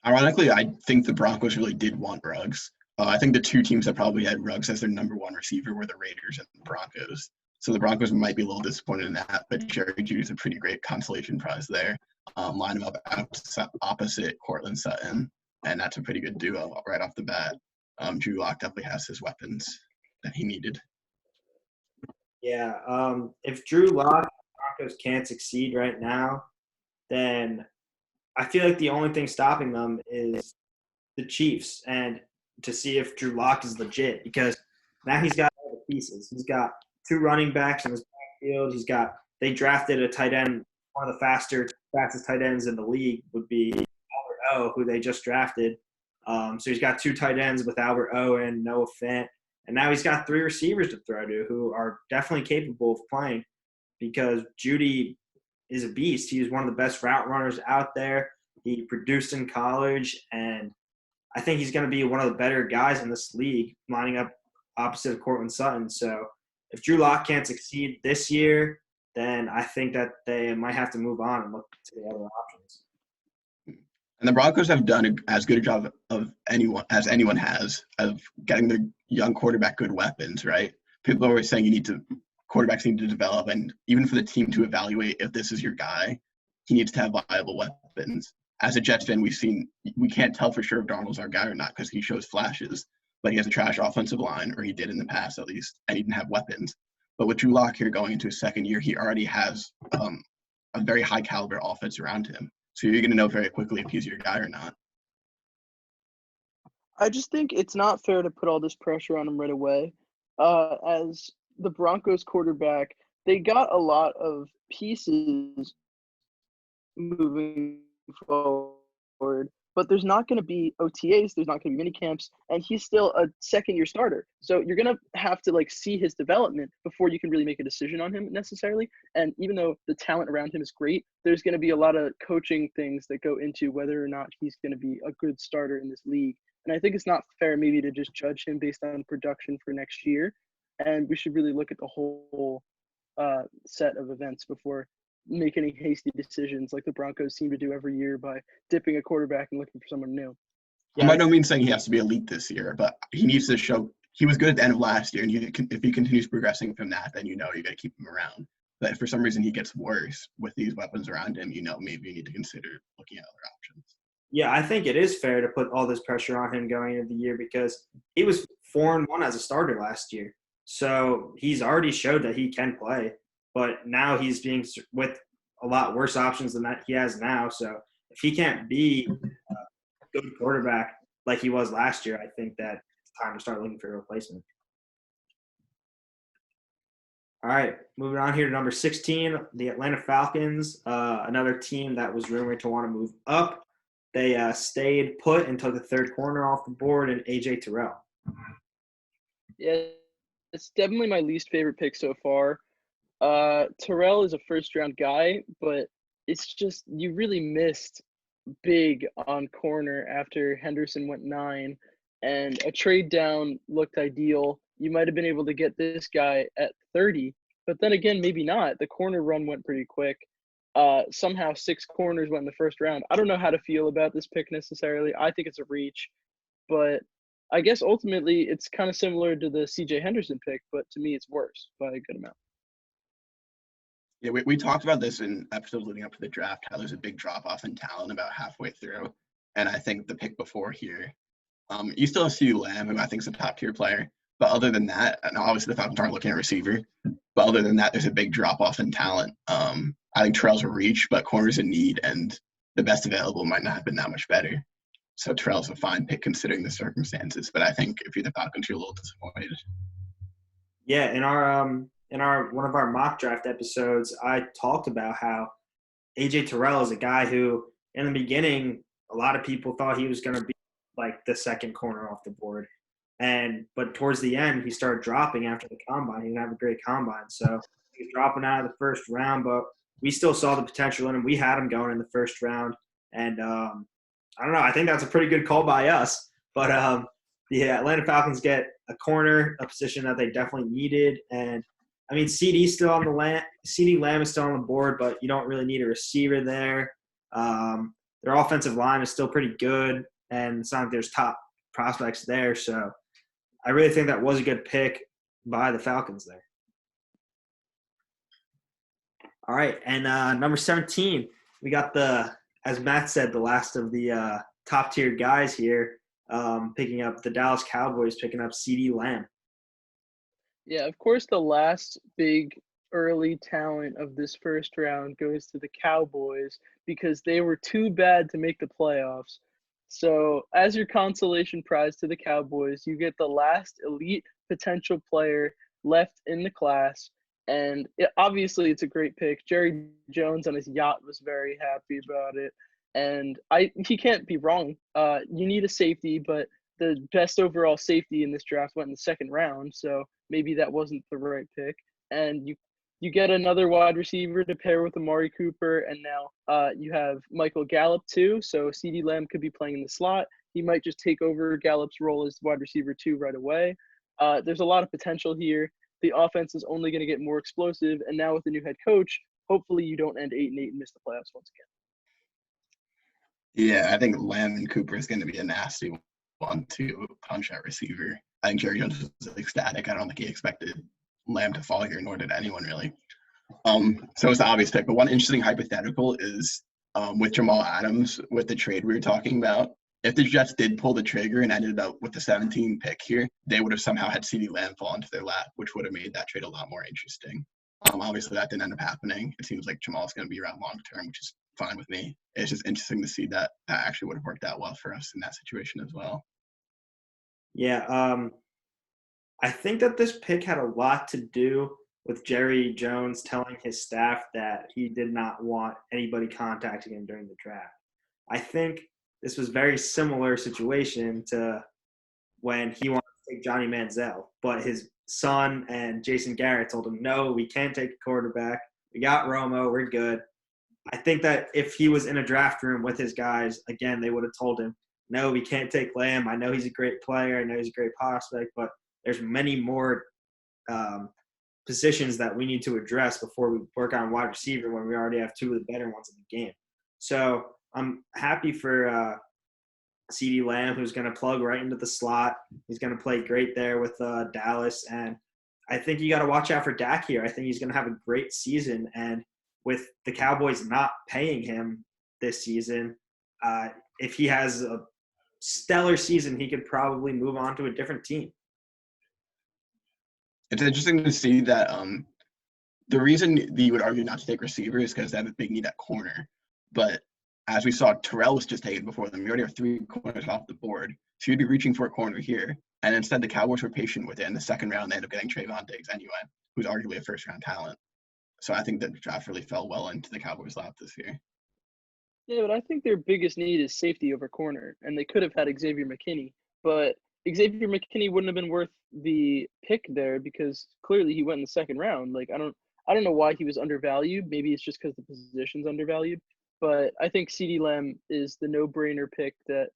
Ironically, I think the Broncos really did want Ruggs. I think the 2 teams that probably had Ruggs as their number 1 receiver were the Raiders and the Broncos. So the Broncos might be a little disappointed in that, but Jerry Jeudy is a pretty great consolation prize there. Line him up opposite Courtland Sutton. and that's a pretty good duo right off the bat. Drew Lock definitely has his weapons that he needed. Yeah. If Drew Lock and the Broncos can't succeed right now, then I feel like the only thing stopping them is the Chiefs, and to see if Drew Lock is legit, because now he's got all the pieces. He's got 2 running backs in his backfield. They drafted a tight end, one of the fastest tight ends in the league would be Albert O, who they just drafted. So he's got 2 tight ends with Albert O and Noah Fant, and now he's got 3 receivers to throw to who are definitely capable of playing, because Judy is a beast. He's one of the best route runners out there. He produced in college, and I think he's going to be one of the better guys in this league, lining up opposite of Cortland Sutton. So if Drew Lock can't succeed this year, then I think that they might have to move on and look to the other options. And the Broncos have done as good a job of anyone has of getting their young quarterback good weapons, right? People are always saying quarterbacks need to develop, and even for the team to evaluate if this is your guy, he needs to have viable weapons. As a Jets fan, we can't tell for sure if Darnold's our guy or not because he shows flashes, but he has a trash offensive line, or he did in the past at least, and he didn't have weapons. But with Drew Lock here going into his second year, he already has a very high caliber offense around him. So you're going to know very quickly if he's your guy or not. I just think it's not fair to put all this pressure on him right away. As the Broncos quarterback, they got a lot of pieces moving forward, but there's not going to be OTAs, there's not going to be mini camps, and he's still a second-year starter. So you're going to have to see his development before you can really make a decision on him necessarily. And even though the talent around him is great, there's going to be a lot of coaching things that go into whether or not he's going to be a good starter in this league. And I think it's not fair maybe to just judge him based on production for next year. And we should really look at the whole set of events before make any hasty decisions like the Broncos seem to do every year by dipping a quarterback and looking for someone new. Yeah. I'm by no means saying he has to be elite this year, but he needs to show he was good at the end of last year. And if he continues progressing from that, then you got to keep him around. But if for some reason he gets worse with these weapons around him, maybe you need to consider looking at other options. Yeah, I think it is fair to put all this pressure on him going into the year because he was 4-1 as a starter last year. So he's already showed that he can play, but now he's being with a lot worse options than that he has now. So if he can't be a good quarterback like he was last year, I think that it's time to start looking for a replacement. All right, moving on here to number 16, the Atlanta Falcons, another team that was rumored to want to move up. They stayed put and took the third corner off the board in A.J. Terrell. Yeah, it's definitely my least favorite pick so far. Terrell is a first-round guy, but it's just you really missed big on corner after Henderson went 9, and a trade down looked ideal. You might have been able to get this guy at 30, but then again, maybe not. The corner run went pretty quick. Somehow 6 corners went in the first round. I don't know how to feel about this pick necessarily. I think it's a reach, but I guess ultimately it's kind of similar to the C.J. Henderson pick, but to me it's worse by a good amount. Yeah, we talked about this in episodes leading up to the draft, how there's a big drop-off in talent about halfway through. And I think the pick before here, you still have CeeDee Lamb, who I think is a top-tier player. But other than that, and obviously the Falcons aren't looking at receiver, but other than that, there's a big drop-off in talent. I think Terrell's a reach, but corner's a need, and the best available might not have been that much better. So Terrell's a fine pick considering the circumstances. But I think if you're the Falcons, you're a little disappointed. Yeah, in our one of our mock draft episodes, I talked about how A.J. Terrell is a guy who, in the beginning, a lot of people thought he was going to be like the second corner off the board. But towards the end, he started dropping after the combine. He didn't have a great combine. So he was dropping out of the first round, but we still saw the potential in him. We had him going in the first round. And I don't know. I think that's a pretty good call by us. But the Atlanta Falcons get a corner, a position that they definitely needed. And, I mean, CeeDee Lamb is still on the board, but you don't really need a receiver there. Their offensive line is still pretty good, and it's not like there's top prospects there. So I really think that was a good pick by the Falcons there. All right, and number 17, we got as Matt said, the last of the top-tier guys here, picking up the Dallas Cowboys, picking up CeeDee Lamb. Yeah, of course, the last big early talent of this first round goes to the Cowboys because they were too bad to make the playoffs. So, as your consolation prize to the Cowboys, you get the last elite potential player left in the class. And obviously, it's a great pick. Jerry Jones on his yacht was very happy about it. And he can't be wrong. You need a safety, but the best overall safety in this draft went in the second round. So, maybe that wasn't the right pick. And you get another wide receiver to pair with Amari Cooper, and now you have Michael Gallup too. So CeeDee Lamb could be playing in the slot. He might just take over Gallup's role as wide receiver 2 right away. There's a lot of potential here. The offense is only going to get more explosive, and now with the new head coach, hopefully you don't end 8-8 and miss the playoffs once again. Yeah, I think Lamb and Cooper is going to be a nasty one to punch at receiver. I think Jerry Jones was ecstatic. I don't think he expected Lamb to fall here, nor did anyone really. So it's the obvious pick. But one interesting hypothetical is with Jamal Adams, with the trade we were talking about. If the Jets did pull the trigger and ended up with the 17 pick here, they would have somehow had CeeDee Lamb fall into their lap, which would have made that trade a lot more interesting. Obviously, that didn't end up happening. It seems like Jamal's going to be around long term, which is fine with me. It's just interesting to see that actually would have worked out well for us in that situation as well. Yeah, I think that this pick had a lot to do with Jerry Jones telling his staff that he did not want anybody contacting him during the draft. I think this was very similar situation to when he wanted to take Johnny Manziel, but his son and Jason Garrett told him, no, we can't take a quarterback. We got Romo. We're good. I think that if he was in a draft room with his guys, again, they would have told him, no, we can't take Lamb. I know he's a great player. I know he's a great prospect, but there's many more positions that we need to address before we work on wide receiver when we already have two of the better ones in the game. So I'm happy for CeeDee Lamb, who's going to plug right into the slot. He's going to play great there with Dallas. And I think you got to watch out for Dak here. I think he's going to have a great season. And with the Cowboys not paying him this season, if he has a stellar season, he could probably move on to a different team. It's interesting to see that the reason that you would argue not to take receiver is because they have a big need at corner. But as we saw, Terrell was just taken before them. You already have 3 corners off the board. So you'd be reaching for a corner here. And instead, the Cowboys were patient with it. In the second round, they ended up getting Trayvon Diggs anyway, who's arguably a first-round talent. So I think that the draft really fell well into the Cowboys' lap this year. Yeah, but I think their biggest need is safety over corner. And they could have had Xavier McKinney. But Xavier McKinney wouldn't have been worth the pick there because clearly he went in the second round. Like, I don't know why he was undervalued. Maybe it's just because the position's undervalued. But I think CeeDee Lamb is the no-brainer pick that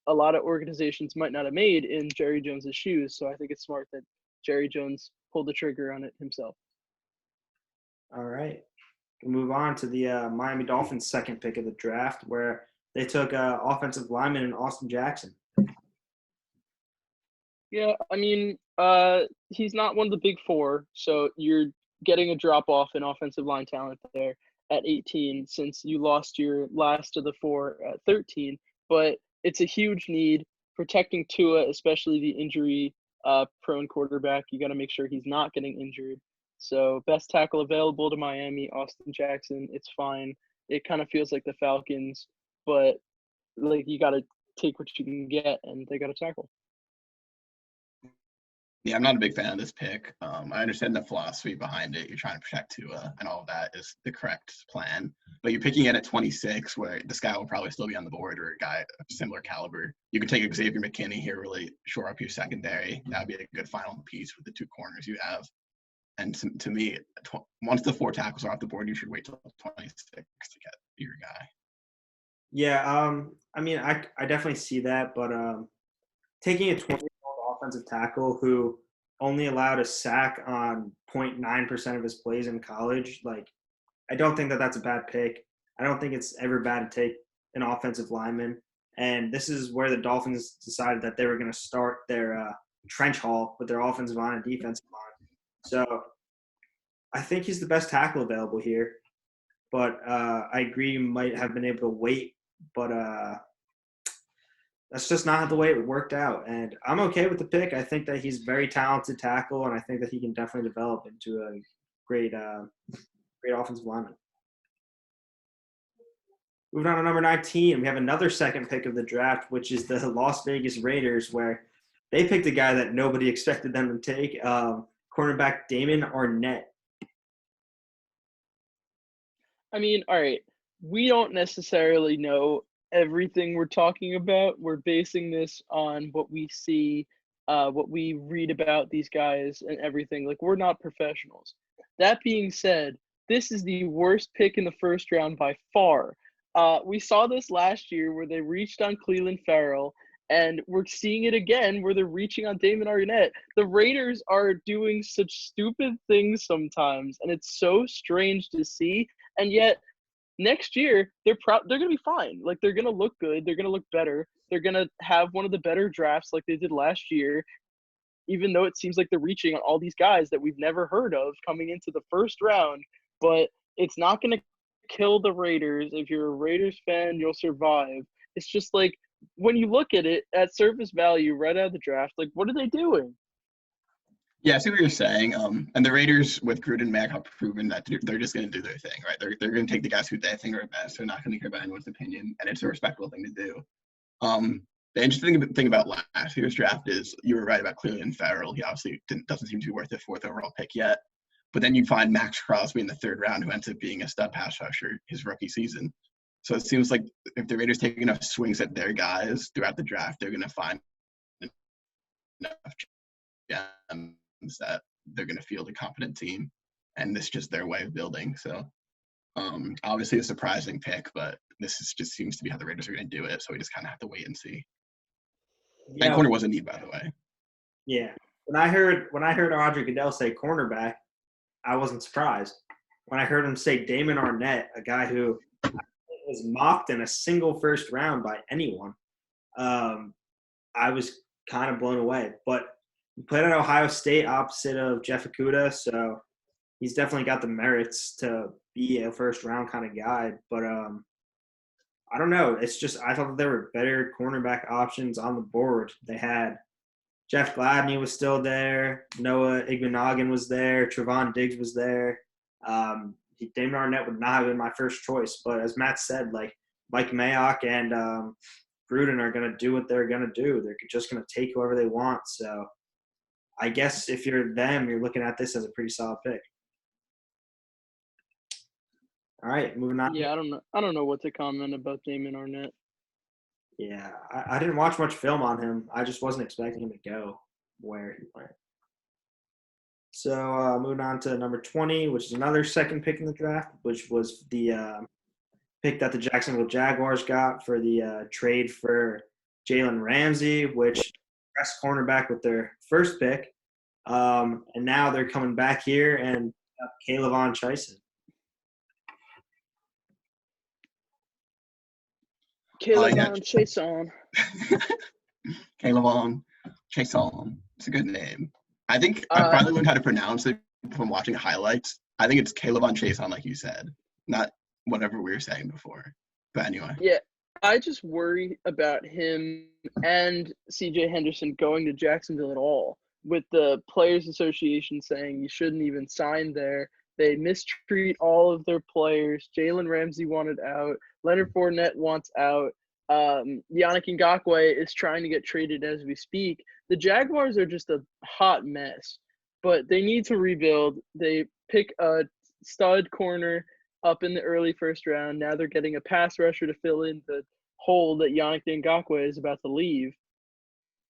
a lot of organizations might not have made in Jerry Jones' shoes. So I think it's smart that Jerry Jones pulled the trigger on it himself. All right. We'll move on to the Miami Dolphins' second pick of the draft, where they took offensive lineman in Austin Jackson. Yeah, I mean, he's not one of the big four, so you're getting a drop-off in offensive line talent there at 18 since you lost your last of the 4 at 13. But it's a huge need. Protecting Tua, especially the injury-prone quarterback, you got to make sure he's not getting injured. So best tackle available to Miami, Austin Jackson. It's fine. It kind of feels like the Falcons, but like you got to take what you can get, and they got to tackle. Yeah, I'm not a big fan of this pick. I understand the philosophy behind it. You're trying to protect Tua, and all of that is the correct plan. But you're picking it at 26, where this guy will probably still be on the board, or a guy of similar caliber. You can take Xavier McKinney here, really shore up your secondary. That would be a good final piece with the 2 corners you have. And to me, once the 4 tackles are off the board, you should wait till 26 to get your guy. Yeah, I mean, I definitely see that, but taking a 20-year-old offensive tackle who only allowed a sack on 0.9% of his plays in college, like, I don't think that that's a bad pick. I don't think it's ever bad to take an offensive lineman. And this is where the Dolphins decided that they were going to start their trench haul with their offensive line and defensive line. So I think he's the best tackle available here. But I agree you might have been able to wait. But that's just not the way it worked out. And I'm okay with the pick. I think that he's very talented tackle, and I think that he can definitely develop into a great, great offensive lineman. Moving on to number 19, we have another second pick of the draft, which is the Las Vegas Raiders, where they picked a guy that nobody expected them to take, cornerback Damon Arnett. I mean, all right, we don't necessarily know everything we're talking about. We're basing this on what we see, what we read about these guys and everything. Like, we're not professionals. That being said, this is the worst pick in the first round by far. We saw this last year where they reached on Cleveland Farrell, and we're seeing it again where they're reaching on Damon Arnett. The Raiders are doing such stupid things sometimes, and it's so strange to see. And yet, next year they're gonna be fine. Like, they're gonna look good. They're gonna look better. They're gonna have one of the better drafts like they did last year. Even though it seems like they're reaching on all these guys that we've never heard of coming into the first round, but it's not gonna kill the Raiders. If you're a Raiders fan, you'll survive. It's just like when you look at it at surface value right out of the draft, like, what are they doing? Yeah, I see what you're saying. And the Raiders with Gruden Mack have proven that they're just going to do their thing, right? They're going to take the guys who they think are best. They're not going to care about anyone's opinion, and it's a respectable thing to do. The interesting thing about last year's draft is you were right about Cleveland Farrell. He obviously doesn't seem to be worth the 4th overall pick yet. But then you find Max Crosby in the 3rd round, who ends up being a stud pass rusher his rookie season. So it seems like if the Raiders take enough swings at their guys throughout the draft, they're going to find enough gems that they're going to field a competent team, and this is just their way of building. So obviously a surprising pick, but this is just seems to be how the Raiders are going to do it. So we just kind of have to wait and see. Yeah. And corner was a need, by the way. Yeah. When I heard Audrey Goodell say cornerback, I wasn't surprised. When I heard him say Damon Arnett, a guy who was mocked in a single first round by anyone, I was kind of blown away. But he played at Ohio State opposite of Jeff Okudah, so he's definitely got the merits to be a first-round kind of guy. But I don't know. It's just I thought that there were better cornerback options on the board. They had Jeff Gladney was still there. Noah Iguanagin was there. Trevon Diggs was there. Damon Arnett would not have been my first choice. But as Matt said, like Mike Mayock and Gruden are going to do what they're going to do. They're just going to take whoever they want. So I guess if you're them, you're looking at this as a pretty solid pick. All right, moving on. Yeah, I don't know what to comment about Damon Arnett. Yeah, I didn't watch much film on him. I just wasn't expecting him to go where he went. So moving on to number 20, which is another second pick in the draft, which was the pick that the Jacksonville Jaguars got for the trade for Jalen Ramsey, which pressed cornerback with their first pick. And now they're coming back here and Kayvon Chaisson. Kayvon Chaisson. Kayvon Chaisson. It's a good name. I think I finally learned how to pronounce it from watching highlights. I think it's Kayvon Chaisson, like you said, not whatever we were saying before. But anyway. Yeah, I just worry about him and C.J. Henderson going to Jacksonville at all, with the Players Association saying you shouldn't even sign there. They mistreat all of their players. Jalen Ramsey wanted out. Leonard Fournette wants out. Yannick Ngakoue is trying to get traded as we speak. The Jaguars are just a hot mess, but they need to rebuild. They pick a stud corner up in the early first round. Now they're getting a pass rusher to fill in the hole that Yannick Ngakoue is about to leave.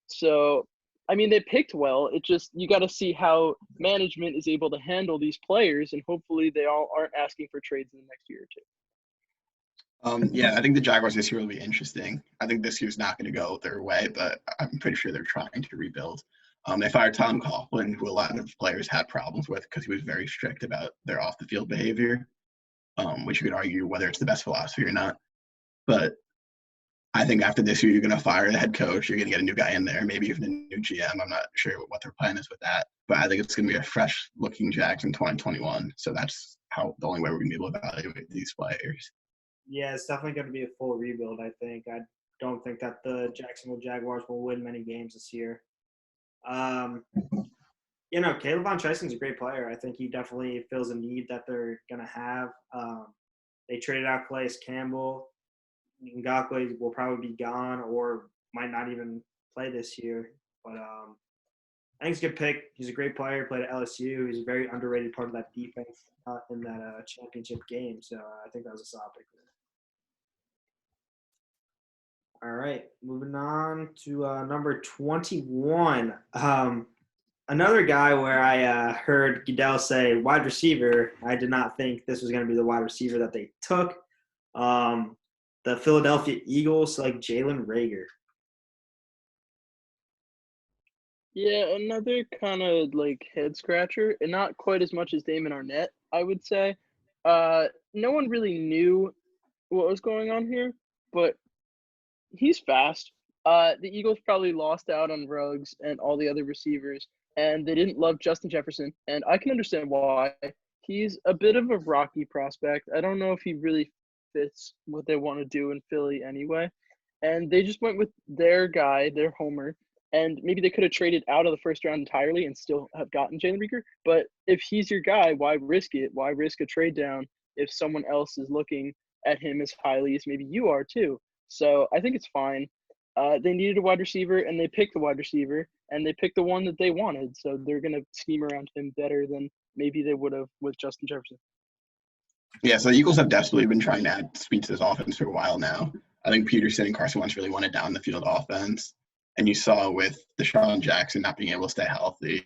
So, I mean, they picked well. It just, you got to see how management is able to handle these players, and hopefully they all aren't asking for trades in the next year or two. Yeah, I think the Jaguars this year will be interesting. I think this year's not going to go their way, but I'm pretty sure they're trying to rebuild. They fired Tom Coughlin, who a lot of players had problems with because he was very strict about their off-the-field behavior, which you could argue whether it's the best philosophy or not. But I think after this year, you're going to fire the head coach. You're going to get a new guy in there, maybe even a new GM. I'm not sure what their plan is with that. But I think it's going to be a fresh-looking Jags in 2021. So that's the only way we're going to be able to evaluate these players. Yeah, it's definitely going to be a full rebuild, I think. don't think that the Jacksonville Jaguars will win many games this year. Caleb Von Chesling's a great player. I think he definitely fills a need that they're going to have. They traded out Calais Campbell. Ngakoue will probably be gone or might not even play this year. But I think he's a good pick. He's a great player. Played at LSU. He's a very underrated part of that defense in that championship game. So I think that was a solid pick. All right, moving on to number 21. Another guy where I heard Goodell say wide receiver. I did not think this was going to be the wide receiver that they took. The Philadelphia Eagles select Jalen Reagor. Yeah, another kind of like head scratcher, and not quite as much as Damon Arnett, I would say. No one really knew what was going on here, but he's fast. The Eagles probably lost out on Ruggs and all the other receivers, and they didn't love Justin Jefferson, and I can understand why. He's a bit of a rocky prospect. I don't know if he really fits what they want to do in Philly anyway. And they just went with their guy, their homer, and maybe they could have traded out of the first round entirely and still have gotten Jalen Reagor. But if he's your guy, why risk it? Why risk a trade down if someone else is looking at him as highly as maybe you are too? So I think it's fine. They needed a wide receiver, and they picked the wide receiver, and they picked the one that they wanted. So they're going to scheme around him better than maybe they would have with Justin Jefferson. Yeah, so the Eagles have desperately been trying to add speed to this offense for a while now. I think Peterson and Carson Wentz really wanted down the field offense. And you saw with Deshaun Jackson not being able to stay healthy,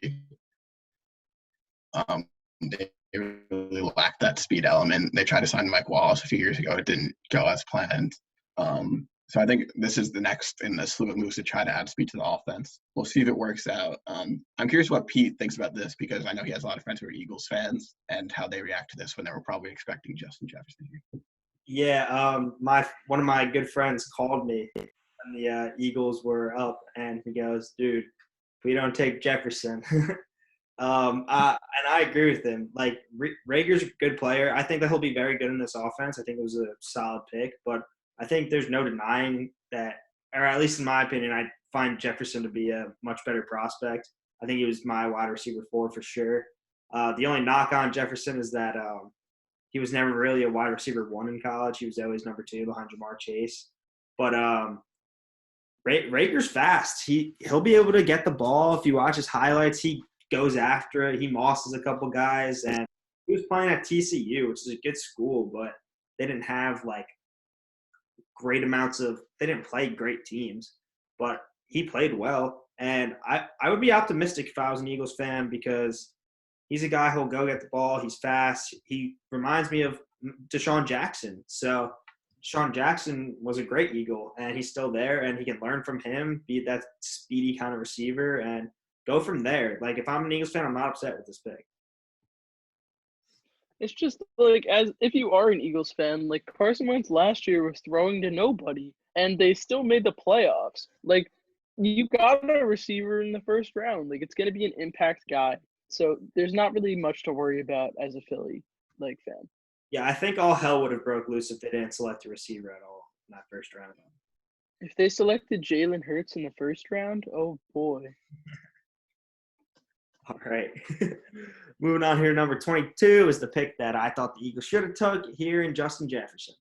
they really lacked that speed element. They tried to sign Mike Wallace a few years ago. It didn't go as planned. So I think this is the next in the slew of moves to try to add speed to the offense. We'll see if it works out. I'm curious what Pete thinks about this because I know he has a lot of friends who are Eagles fans and how they react to this when they were probably expecting Justin Jefferson here. Yeah, one of my good friends called me when the Eagles were up, and he goes, "Dude, if we don't take Jefferson," and I agree with him. Like Rager's a good player. I think that he'll be very good in this offense. I think it was a solid pick, but I think there's no denying that, or at least in my opinion, I find Jefferson to be a much better prospect. I think he was my wide receiver 4 for sure. The only knock on Jefferson is that he was never really a wide receiver 1 in college. He was always number 2 behind Jamar Chase. But Rager's fast. He'll be able to get the ball. If you watch his highlights, he goes after it. He mosses a couple guys. And he was playing at TCU, which is a good school, but they didn't have like great amounts of – they didn't play great teams. But he played well. And I would be optimistic if I was an Eagles fan because he's a guy who'll go get the ball. He's fast. He reminds me of Deshaun Jackson. So Deshaun Jackson was a great Eagle, and he's still there, and he can learn from him, be that speedy kind of receiver, and go from there. Like, if I'm an Eagles fan, I'm not upset with this pick. It's just like as if you are an Eagles fan, like Carson Wentz last year was throwing to nobody, and they still made the playoffs. Like, you got a receiver in the first round. Like, it's going to be an impact guy. So there's not really much to worry about as a Philly fan. Yeah, I think all hell would have broke loose if they didn't select a receiver at all in that first round. If they selected Jalen Hurts in the first round, oh boy. All right. Moving on here, number 22 is the pick that I thought the Eagles should have took here in Justin Jefferson.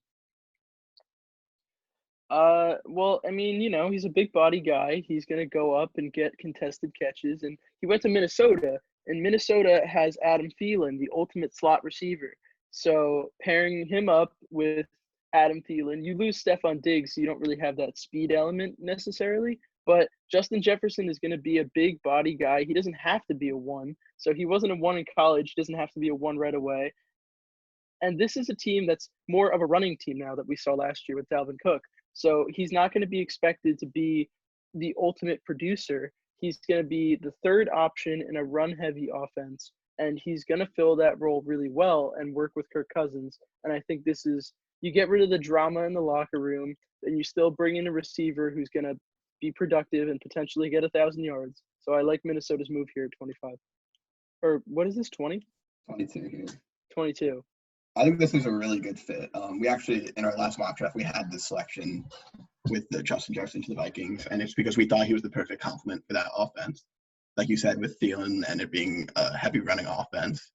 Well, I mean, he's a big body guy. He's going to go up and get contested catches. And he went to Minnesota, and Minnesota has Adam Thielen, the ultimate slot receiver. So pairing him up with Adam Thielen, you lose Stephon Diggs, so you don't really have that speed element necessarily. But Justin Jefferson is going to be a big body guy. He doesn't have to be a 1. So he wasn't a 1 in college. He doesn't have to be a 1 right away. And this is a team that's more of a running team now that we saw last year with Dalvin Cook. So he's not going to be expected to be the ultimate producer. He's going to be the third option in a run-heavy offense, and he's going to fill that role really well and work with Kirk Cousins. And I think this is – you get rid of the drama in the locker room, and you still bring in a receiver who's going to be productive and potentially get 1,000 yards. So I like Minnesota's move here at 25. Or what is this, 20? 22 here. 22. I think this is a really good fit. We actually, in our last mock draft, we had this selection with the Justin Jefferson to the Vikings, and it's because we thought he was the perfect complement for that offense. Like you said, with Thielen and it being a heavy running offense.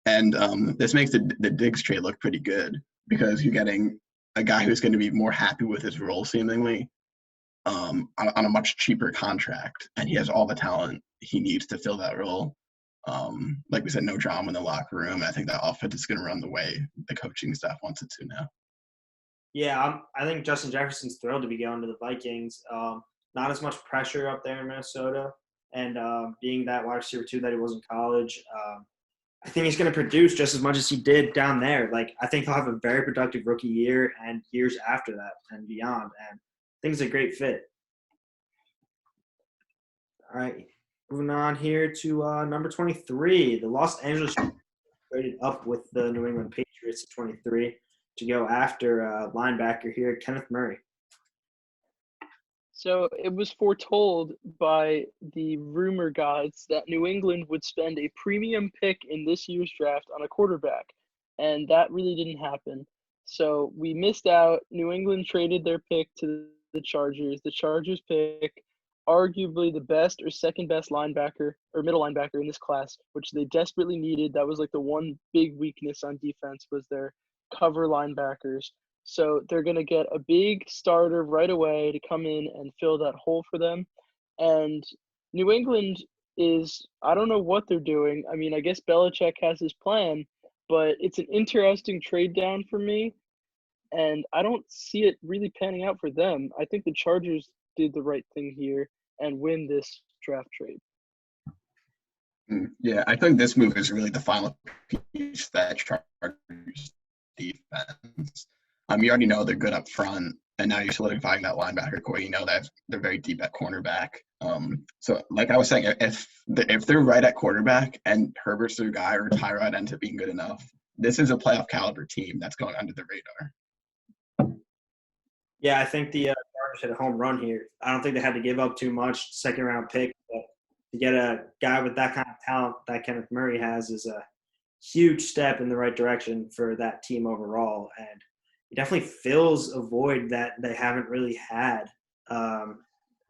And this makes the Diggs trade look pretty good because you're getting a guy who's going to be more happy with his role, seemingly, on a much cheaper contract, and he has all the talent he needs to fill that role. Like we said, no drama in the locker room. I think that offense is going to run the way the coaching staff wants it to now. Yeah, I think Justin Jefferson's thrilled to be going to the Vikings. Not as much pressure up there in Minnesota, and being that wide receiver too that he was in college, I think he's going to produce just as much as he did down there. Like, I think he'll have a very productive rookie year and years after that and beyond. And I think it's a great fit. All right, moving on here to number 23. The Los Angeles traded up with the New England Patriots at 23 to go after linebacker here, Kenneth Murray. So it was foretold by the rumor gods that New England would spend a premium pick in this year's draft on a quarterback, and that really didn't happen. So we missed out. New England traded their pick to the Chargers. The Chargers pick arguably the best or second best linebacker or middle linebacker in this class, which they desperately needed. That was like the one big weakness on defense was their cover linebackers. So they're going to get a big starter right away to come in and fill that hole for them. And New England is, I don't know what they're doing. I mean, I guess Belichick has his plan, but it's an interesting trade down for me. And I don't see it really panning out for them. I think the Chargers did the right thing here and win this draft trade. Yeah, I think this move is really the final piece that Chargers defense. You already know they're good up front, and now you're solidifying that linebacker core. You know that they're very deep at cornerback. So like I was saying, if they're right at quarterback and Herbert's their guy or Tyrod ends up being good enough, this is a playoff caliber team that's going under the radar. Yeah, I think the Chargers hit a home run here. I don't think they had to give up too much second-round pick, but to get a guy with that kind of talent that Kenneth Murray has is a huge step in the right direction for that team overall, and he definitely fills a void that they haven't really had.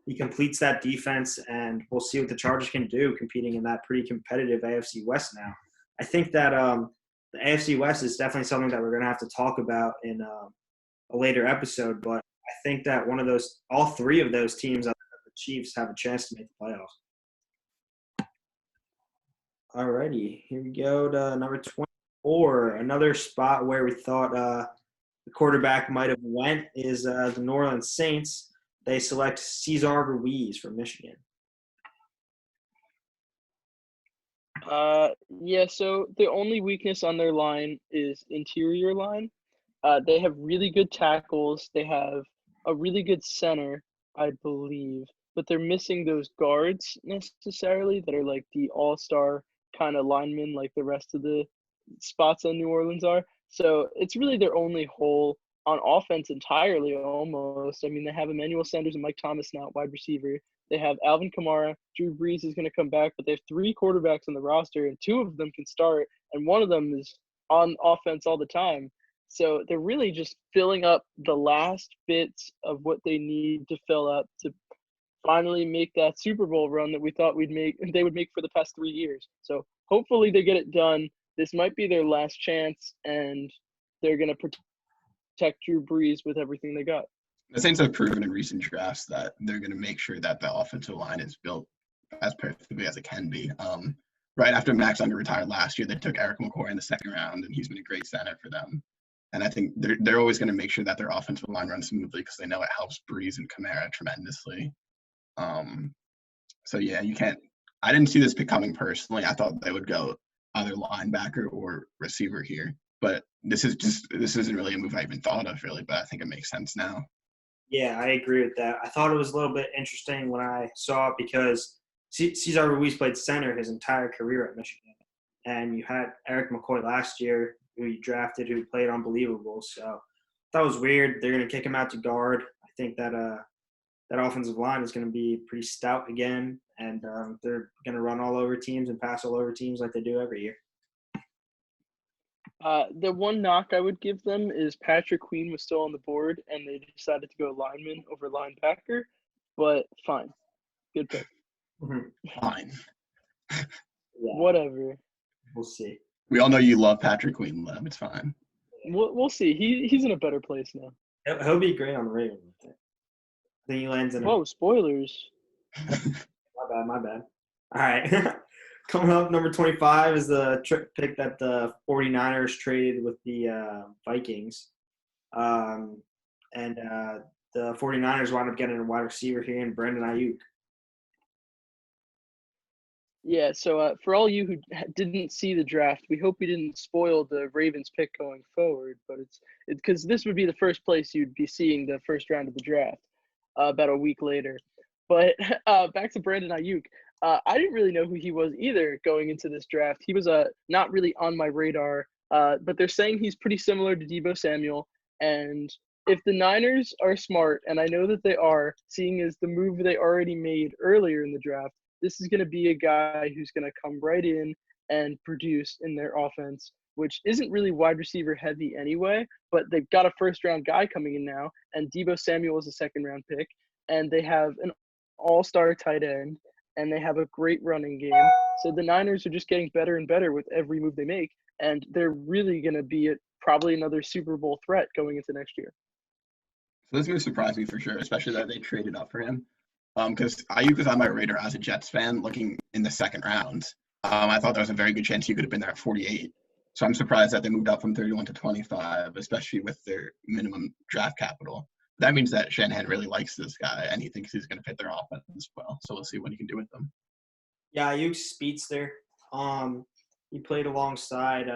He completes that defense, and we'll see what the Chargers can do competing in that pretty competitive AFC West now. I think that the AFC West is definitely something that we're going to have to talk about in a later episode, but I think that all three of those teams, other than the Chiefs, have a chance to make the playoffs. All righty, here we go to number 24. Another spot where we thought the quarterback might have went is the New Orleans Saints. They select Cesar Ruiz from Michigan. Yeah, so the only weakness on their line is interior line. They have really good tackles. They have a really good center, I believe, but they're missing those guards necessarily that are like the all-star kind of linemen like the rest of the spots on New Orleans are. So it's really their only hole on offense entirely almost. I mean, they have Emmanuel Sanders and Mike Thomas now at wide receiver. They have Alvin Kamara. Drew Brees is going to come back, but they have three quarterbacks on the roster, and two of them can start, and one of them is on offense all the time. So they're really just filling up the last bits of what they need to fill up to finally make that Super Bowl run that we thought they would make for the past 3 years. So hopefully they get it done. This might be their last chance, and they're going to protect Drew Brees with everything they got. The Saints have proven in recent drafts that they're going to make sure that the offensive line is built as perfectly as it can be. Right after Max Unger retired last year, they took Eric McCoy in the second round, and he's been a great center for them. And I think they're always going to make sure that their offensive line runs smoothly because they know it helps Brees and Kamara tremendously. So yeah, I didn't see this pick coming personally. I thought they would go either linebacker or receiver here, but this isn't really a move I even thought of really, but I think it makes sense now. Yeah, I agree with that. I thought it was a little bit interesting when I saw it because Cesar Ruiz played center his entire career at Michigan, and you had Eric McCoy last year who you drafted who played unbelievable. So that was weird. They're going to kick him out to guard. I think that that offensive line is going to be pretty stout again, and they're going to run all over teams and pass all over teams like they do every year. The one knock I would give them is Patrick Queen was still on the board, and they decided to go lineman over linebacker. But fine, good pick. Fine. Yeah, Whatever. we'll see. We all know you love Patrick Queen, Lem. It's fine. We'll see. He's in a better place now. He'll be great on the Ravens. I think he lands in a Whoa, spoilers. My bad. All right. Coming up, number 25 is the pick that the 49ers traded with the Vikings. And the 49ers wound up getting a wide receiver here in Brandon Ayuk. Yeah, so for all you who didn't see the draft, we hope we didn't spoil the Ravens pick going forward, but it's because this would be the first place you'd be seeing the first round of the draft about a week later. But back to Brandon Ayuk. I didn't really know who he was either going into this draft. He was not really on my radar, but they're saying he's pretty similar to Deebo Samuel. And if the Niners are smart, and I know that they are, seeing as the move they already made earlier in the draft, this is going to be a guy who's going to come right in and produce in their offense, which isn't really wide receiver heavy anyway, but they've got a first-round guy coming in now, and Deebo Samuel is a second-round pick, and they have an all-star tight end, and they have a great running game. So the Niners are just getting better and better with every move they make, and they're really going to be probably another Super Bowl threat going into next year. So this move surprised me for sure, especially that they traded up for him. Because Ayuk was on my radar as a Jets fan looking in the second round. I thought there was a very good chance he could have been there at 48. So I'm surprised that they moved up from 31 to 25, especially with their minimum draft capital. That means that Shanahan really likes this guy, and he thinks he's going to fit their offense well. So we'll see what he can do with them. Yeah, Ayuk's speedster. He played alongside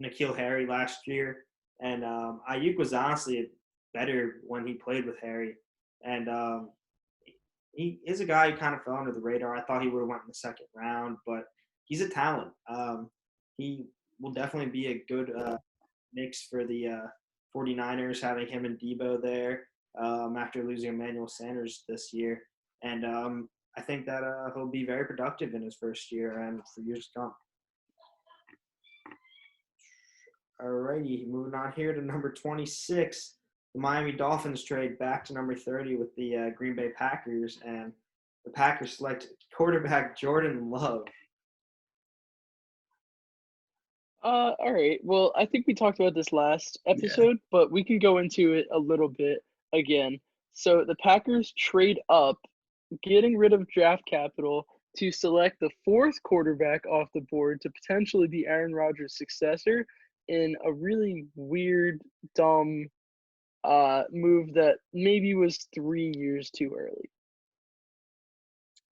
N'Keal Harry last year, and Ayuk was honestly better when he played with Harry. And he is a guy who kind of fell under the radar. I thought he would have went in the second round, but he's a talent. He will definitely be a good mix for the 49ers, having him and Deebo there after losing Emmanuel Sanders this year. And I think that he'll be very productive in his first year and for years to come. All righty, moving on here to number 26. The Miami Dolphins trade back to number 30 with the Green Bay Packers, and the Packers select quarterback Jordan Love. All right. Well, I think we talked about this last episode, but we can go into it a little bit again. So the Packers trade up, getting rid of draft capital to select the fourth quarterback off the board to potentially be Aaron Rodgers' successor in a really weird, dumb move that maybe was 3 years too early.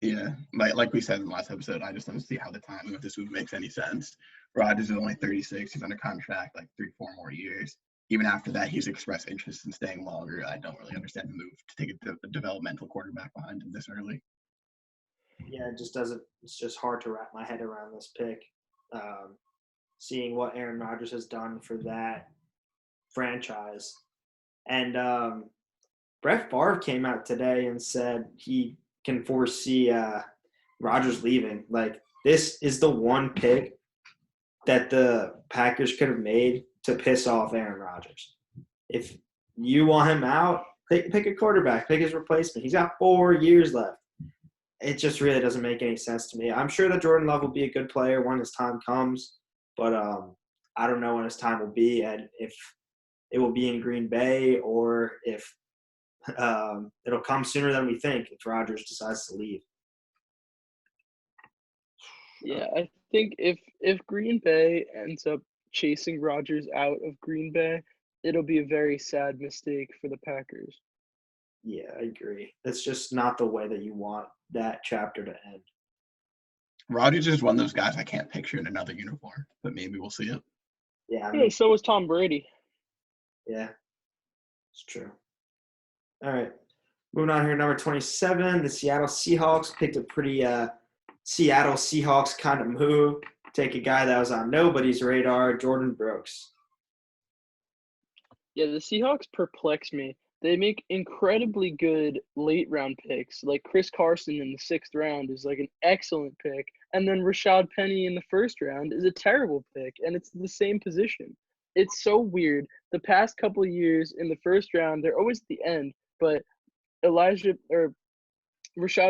Yeah, like we said in the last episode, I just don't see how the timing of this move makes any sense. Rodgers is only 36. He's under contract like 3-4 more years. Even after that, he's expressed interest in staying longer. I don't really understand the move to take a developmental quarterback behind him this early. Yeah, it just doesn't – it's just hard to wrap my head around this pick. Seeing what Aaron Rodgers has done for that franchise. And Brett Favre came out today and said he can foresee Rodgers leaving. Like, this is the one pick that the Packers could have made to piss off Aaron Rodgers. If you want him out, pick a quarterback, pick his replacement. He's got 4 years left. It just really doesn't make any sense to me. I'm sure that Jordan Love will be a good player when his time comes, but I don't know when his time will be and if it will be in Green Bay or if it'll come sooner than we think if Rodgers decides to leave. Yeah, I think if Green Bay ends up chasing Rodgers out of Green Bay, it'll be a very sad mistake for the Packers. Yeah, I agree. That's just not the way that you want that chapter to end. Rodgers is one of those guys I can't picture in another uniform, but maybe we'll see it. Yeah, I mean, so was Tom Brady. Yeah, it's true. All right. Moving on here, number 27, the Seattle Seahawks picked a pretty Seattle Seahawks kind of move. Take a guy that was on nobody's radar, Jordan Brooks. Yeah, the Seahawks perplex me. They make incredibly good late-round picks. Like Chris Carson in the 6th round is like an excellent pick. And then Rashad Penny in the first round is a terrible pick, and it's the same position. It's so weird. The past couple of years in the first round, they're always at the end, but Rashad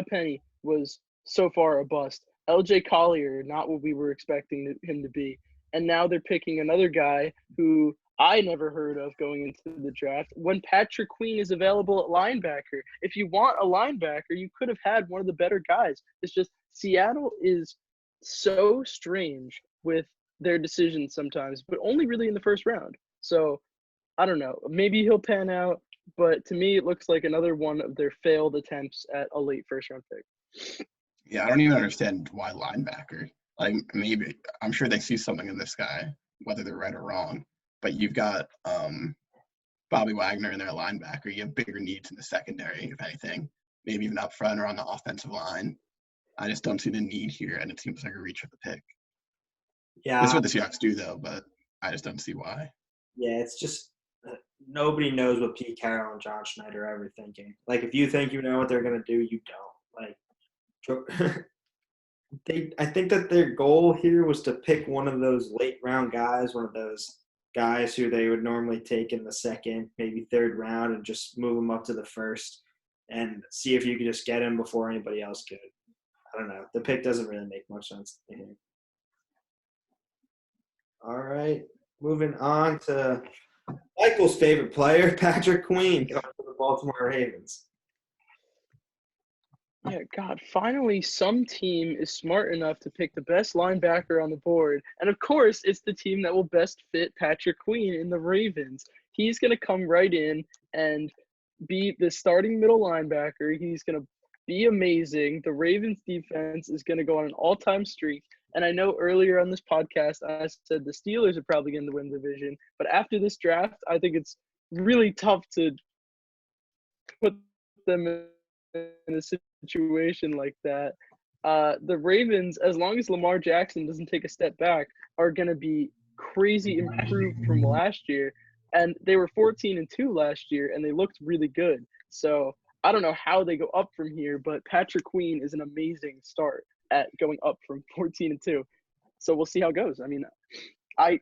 Penny was so far a bust. LJ Collier, not what we were expecting him to be. And now they're picking another guy who I never heard of going into the draft when Patrick Queen is available at linebacker. If you want a linebacker, you could have had one of the better guys. It's just Seattle is so strange with their decisions sometimes, but only really in the first round. So I don't know. Maybe he'll pan out, but to me, it looks like another one of their failed attempts at a late first round pick. Yeah, I don't even understand why linebacker. Like, maybe I'm sure they see something in this guy, whether they're right or wrong. But you've got Bobby Wagner in their linebacker. You have bigger needs in the secondary, if anything. Maybe even up front or on the offensive line. I just don't see the need here, and it seems like a reach of the pick. Yeah, That's what the Seahawks do, though, but I just don't see why. yeah, it's just nobody knows what Pete Carroll and John Schneider are ever thinking. Like, if you think you know what they're gonna do, you don't. Like, I think that their goal here was to pick one of those late round guys, one of those guys who they would normally take in the second, maybe third round, and just move them up to the first and see if you could just get him before anybody else could. I don't know. The pick doesn't really make much sense to me. All right. Moving on to Michael's favorite player, Patrick Queen, coming to the Baltimore Ravens. Yeah, God, finally some team is smart enough to pick the best linebacker on the board. And of course, it's the team that will best fit Patrick Queen in the Ravens. He's going to come right in and be the starting middle linebacker. He's going to be amazing. The Ravens defense is going to go on an all-time streak. And I know earlier on this podcast, I said the Steelers are probably going to win the division. But after this draft, I think it's really tough to put them in a situation like that. The Ravens, as long as Lamar Jackson doesn't take a step back, are going to be crazy improved from last year. And they were 14-2 last year, and they looked really good. So I don't know how they go up from here, but Patrick Queen is an amazing start at going up from 14-2. So we'll see how it goes. I mean,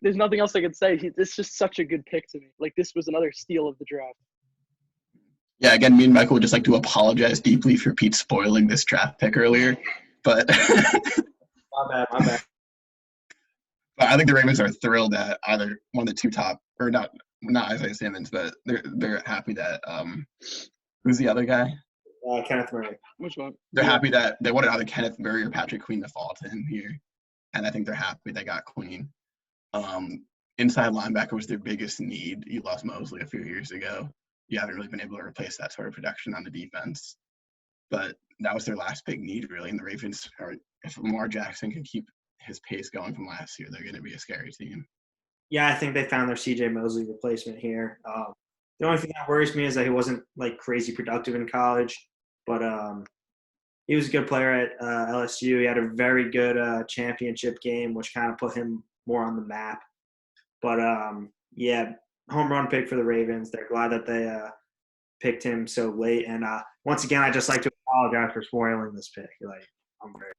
there's nothing else I could say. This is just such a good pick to me. Like, this was another steal of the draft. Yeah, again, me and Michael would just like to apologize deeply for Pete spoiling this draft pick earlier. But My bad. But I think the Ravens are thrilled that either one of the two top, or not Isaiah Simmons, but they're happy that who's the other guy? Kenneth Murray. Which one? They're happy that they wanted either Kenneth Murray or Patrick Queen to fall to him here, and I think they're happy they got Queen. Inside linebacker was their biggest need. You lost Mosley a few years ago. You haven't really been able to replace that sort of production on the defense, but that was their last big need, really. And the Ravens, if Lamar Jackson can keep his pace going from last year, they're going to be a scary team. Yeah, I think they found their C.J. Mosley replacement here. The only thing that worries me is that he wasn't like crazy productive in college, but he was a good player at LSU. He had a very good championship game, which kind of put him more on the map. But yeah, home run pick for the Ravens. They're glad that they picked him so late. And once again, I just like to apologize for spoiling this pick. Like, I'm very.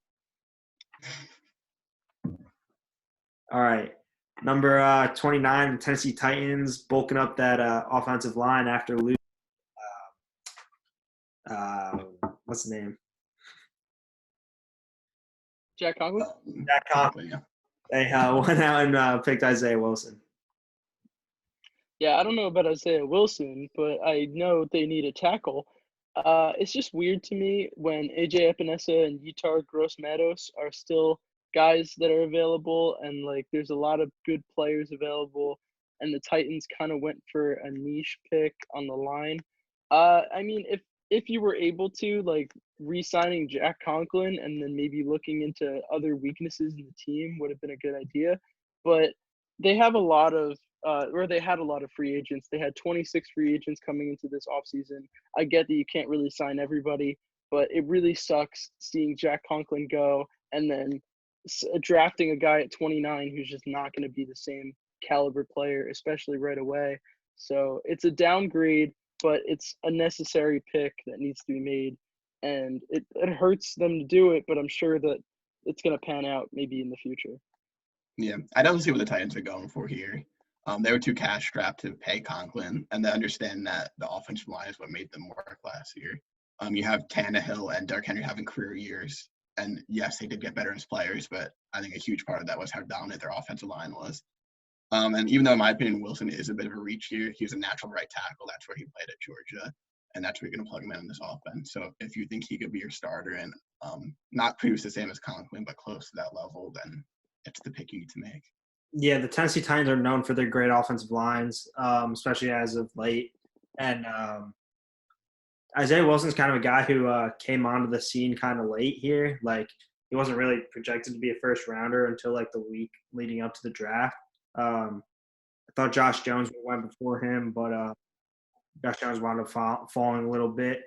All right. Number 29, the Tennessee Titans bulking up that offensive line after losing. What's the name? Jack Conklin? Jack Conklin. Yeah. They went out and picked Isaiah Wilson. Yeah, I don't know about Isaiah Wilson, but I know they need a tackle. It's just weird to me when AJ Epinesa and Yetur Gross-Matos are still guys that are available, and like there's a lot of good players available, and the Titans kind of went for a niche pick on the line. I mean, if you were able to, like, re-signing Jack Conklin and then maybe looking into other weaknesses in the team would have been a good idea, but they have a lot of they had a lot of free agents. They had 26 free agents coming into this offseason. I get that you can't really sign everybody, but it really sucks seeing Jack Conklin go and then drafting a guy at 29 who's just not going to be the same caliber player, especially right away. So it's a downgrade, but it's a necessary pick that needs to be made. And it hurts them to do it, but I'm sure that it's going to pan out maybe in the future. Yeah, I don't see what the Titans are going for here. They were too cash strapped to pay Conklin, and they understand that the offensive line is what made them work last year. You have Tannehill and Derrick Henry having career years, and yes, they did get better as players, but I think a huge part of that was how dominant their offensive line was. And even though, in my opinion, Wilson is a bit of a reach here, he's a natural right tackle. That's where he played at Georgia, and that's where you're going to plug him in this offense. So if you think he could be your starter and not produce the same as Conklin, but close to that level, then it's the pick you need to make. Yeah, the Tennessee Titans are known for their great offensive lines, especially as of late. And Isaiah Wilson's kind of a guy who came onto the scene kind of late here. Like, he wasn't really projected to be a first rounder until like the week leading up to the draft. I thought Josh Jones went before him, but Josh Jones wound up falling a little bit.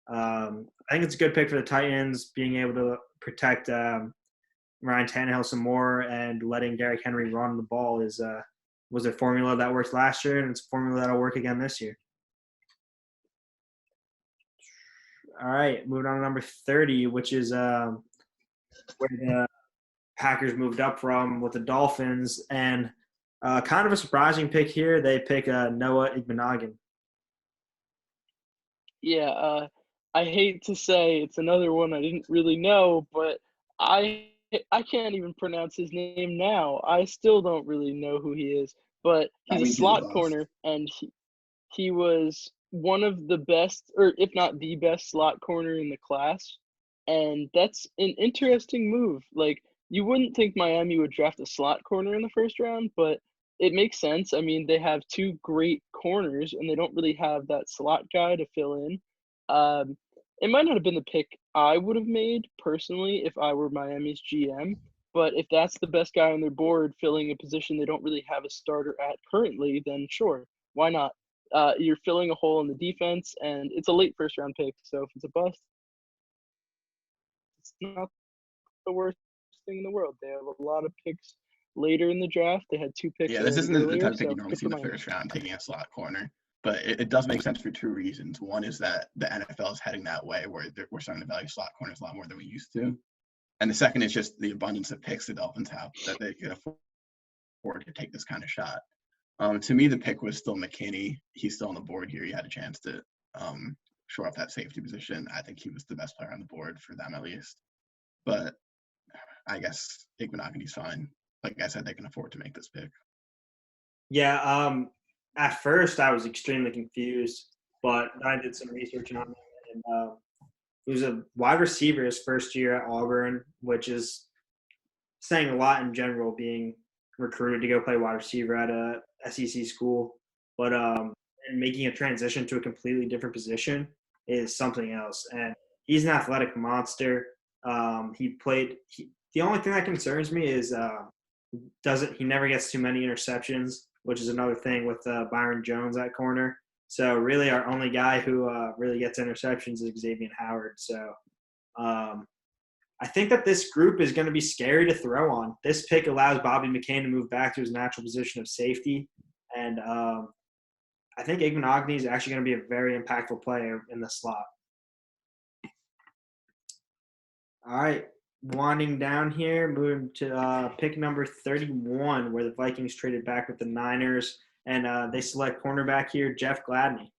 I think it's a good pick for the Titans, being able to protect Ryan Tannehill some more and letting Derrick Henry run the ball was a formula that worked last year, and it's a formula that'll work again this year. All right, moving on to number 30, which is where the Packers moved up from with the Dolphins, and kind of a surprising pick here. They pick Noah Igbinoghene. Yeah, I hate to say it's another one I didn't really know, but I can't even pronounce his name now. I still don't really know who he is, but he's a slot corner, and he was one of the best, or if not the best, slot corner in the class. And that's an interesting move. Like, you wouldn't think Miami would draft a slot corner in the first round, but it makes sense. I mean, they have two great corners, and they don't really have that slot guy to fill in. It might not have been the pick I would have made personally if I were Miami's GM, but if that's the best guy on their board filling a position they don't really have a starter at currently, then sure, why not? You're filling a hole in the defense, and it's a late first-round pick, so if it's a bust, it's not the worst thing in the world. They have a lot of picks later in the draft. They had two picks. Yeah, this isn't earlier, the type of pick so you normally see in the first round, taking a slot corner. But it does make sense for two reasons. One is that the NFL is heading that way, where we're starting to value slot corners a lot more than we used to. And the second is just the abundance of picks the Dolphins have that they can afford to take this kind of shot. To me, the pick was still McKinney. He's still on the board here. He had a chance to shore up that safety position. I think he was the best player on the board for them, at least. But I guess Igbinoghene's fine. Like I said, they can afford to make this pick. Yeah, at first I was extremely confused, but I did some research on him, and he was a wide receiver his first year at Auburn, which is saying a lot in general, being recruited to go play wide receiver at a SEC school. But and making a transition to a completely different position is something else. And he's an athletic monster. The only thing that concerns me is he never gets too many interceptions, which is another thing with Byron Jones at corner. So really our only guy who really gets interceptions is Xavier Howard. So I think that this group is going to be scary to throw on. This pick allows Bobby McCain to move back to his natural position of safety. And I think Igbinoghene is actually going to be a very impactful player in the slot. All right. Winding down here, moving to pick number 31, where the Vikings traded back with the Niners, and they select cornerback here, Jeff Gladney.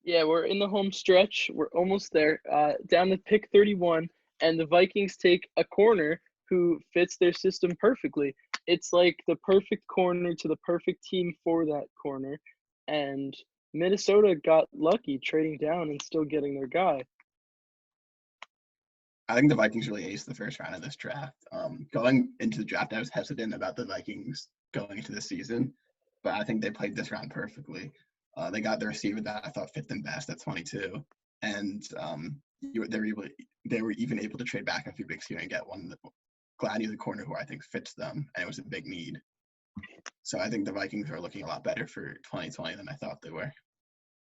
Yeah, we're in the home stretch. We're almost there. Down to pick 31, and the Vikings take a corner who fits their system perfectly. It's like the perfect corner to the perfect team for that corner, and Minnesota got lucky trading down and still getting their guy. I think the Vikings really aced the first round of this draft. Going into the draft, I was hesitant about the Vikings going into the season, but I think they played this round perfectly. They got the receiver that I thought fit them best at 22, and they were even able to trade back a few picks here and get one. Gladney's a corner who I think fits them, and it was a big need. So I think the Vikings are looking a lot better for 2020 than I thought they were.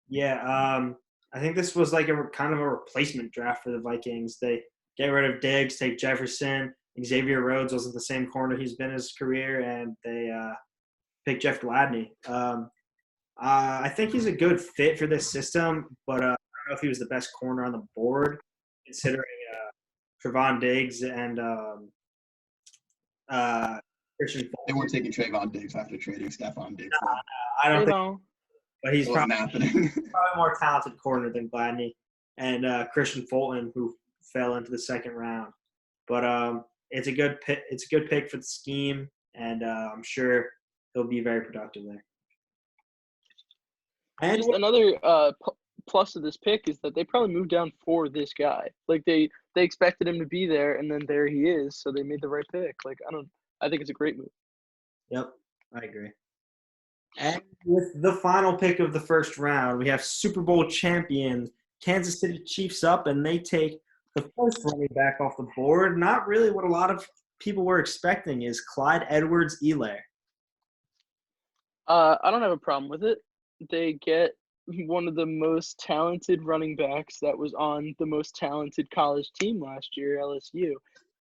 Yeah, I think this was like a kind of a replacement draft for the Vikings. They get rid of Diggs, take Jefferson. Xavier Rhodes wasn't the same corner he's been his career, and they picked Jeff Gladney. I think he's a good fit for this system, but I don't know if he was the best corner on the board, considering Trevon Diggs and Christian They Fulton. weren't taking Trayvon Diggs after trading Stephon Diggs. I don't Hey, think, no. but he's It wasn't probably happening. a more talented corner than Gladney and Christian Fulton, who fell into the second round. But it's a good pick. It's a good pick for the scheme, and I'm sure he'll be very productive there. And Just another plus of this pick is that they probably moved down for this guy. Like they expected him to be there, and then there he is. So they made the right pick. Like I think it's a great move. Yep, I agree. And with the final pick of the first round, we have Super Bowl champion Kansas City Chiefs up, and they take the first running back off the board. Not really what a lot of people were expecting is Clyde Edwards-Helaire. I don't have a problem with it. They get one of the most talented running backs that was on the most talented college team last year, LSU.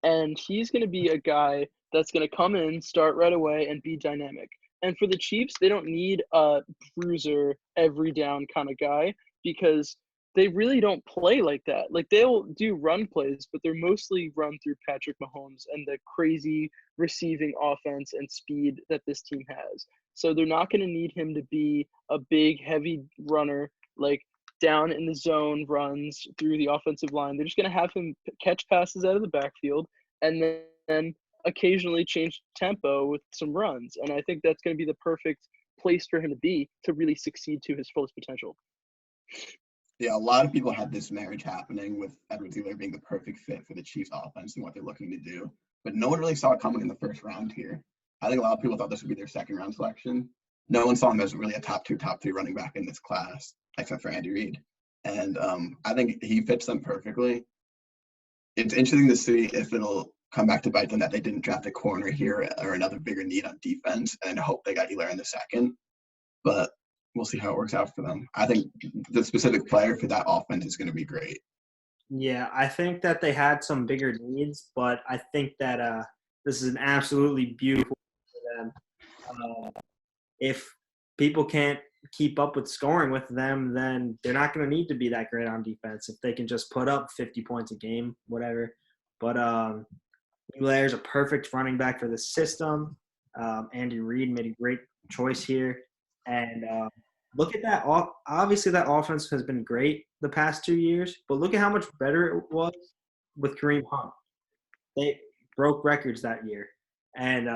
And he's going to be a guy that's going to come in, start right away, and be dynamic. And for the Chiefs, they don't need a bruiser, every down kind of guy because they really don't play like that. Like they'll do run plays, but they're mostly run through Patrick Mahomes and the crazy receiving offense and speed that this team has. So they're not going to need him to be a big, heavy runner, like down in the zone runs through the offensive line. They're just going to have him catch passes out of the backfield and then occasionally change tempo with some runs. And I think that's going to be the perfect place for him to be to really succeed to his fullest potential. Yeah, a lot of people had this marriage happening with Edwards-Helaire being the perfect fit for the Chiefs offense and what they're looking to do. But no one really saw it coming in the first round here. I think a lot of people thought this would be their second round selection. No one saw him as really a top three running back in this class, except for Andy Reid. And I think he fits them perfectly. It's interesting to see if it'll come back to bite them that they didn't draft a corner here or another bigger need on defense, and I hope they got Helaire in the second. But we'll see how it works out for them. I think the specific player for that offense is going to be great. Yeah, I think that they had some bigger needs, but I think that this is an absolutely beautiful for them. If people can't keep up with scoring with them, then they're not going to need to be that great on defense if they can just put up 50 points a game, whatever. But Helaire is a perfect running back for the system. Andy Reid made a great choice here. And look at that. Obviously, that offense has been great the past 2 years, but look at how much better it was with Kareem Hunt. They broke records that year. And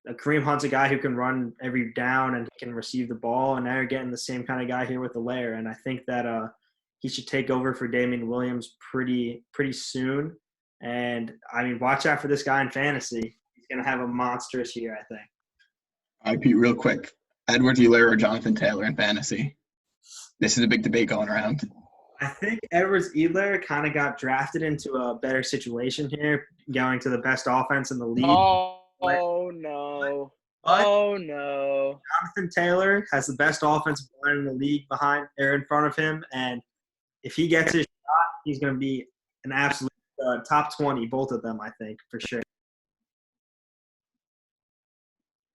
Kareem Hunt's a guy who can run every down and he can receive the ball, and now you're getting the same kind of guy here with Helaire. And I think that he should take over for Damian Williams pretty soon. And, I mean, watch out for this guy in fantasy. He's going to have a monstrous year, I think. All right, Pete, real quick. Edwards-Helaire or Jonathan Taylor in fantasy? This is a big debate going around. I think Edwards-Helaire kind of got drafted into a better situation here, going to the best offense in the league. Oh, no. But Oh, no. Jonathan Taylor has the best offensive line in the league behind or in front of him, and if he gets his shot, he's going to be an absolute top 20, both of them, I think, for sure.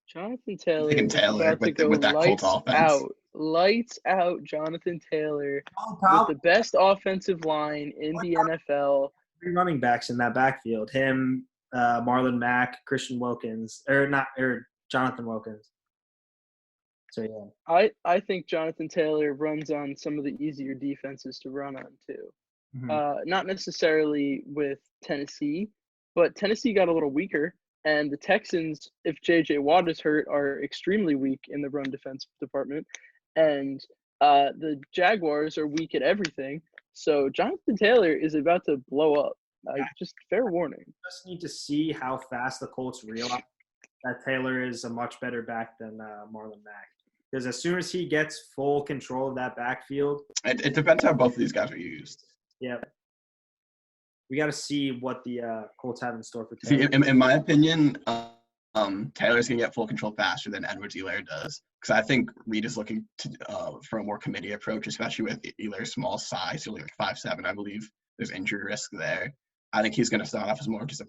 Jonathan Taylor Thinking is Taylor about to go with that Colts lights offense. out. Lights out, Jonathan Taylor with Probably the best offensive line in the NFL. 3 running backs in that backfield. Him, Marlon Mack, Christian Wilkins, or Jonathan Wilkins. So, yeah. I think Jonathan Taylor runs on some of the easier defenses to run on, too. Mm-hmm. Not necessarily with Tennessee, but Tennessee got a little weaker. And the Texans, if J.J. Watt is hurt, are extremely weak in the run defense department. And the Jaguars are weak at everything. So Jonathan Taylor is about to blow up. Just fair warning. Just need to see how fast the Colts realize that Taylor is a much better back than Marlon Mack. Because as soon as he gets full control of that backfield. It depends how both of these guys are used. Yeah. We got to see what the Colts have in store for Taylor. See, in my opinion, Taylor's going to get full control faster than Edwards-Helaire does. Because I think Reid is looking for a more committee approach, especially with Helaire's small size. He's only like 5'7", I believe. There's injury risk there. I think he's going to start off as more just a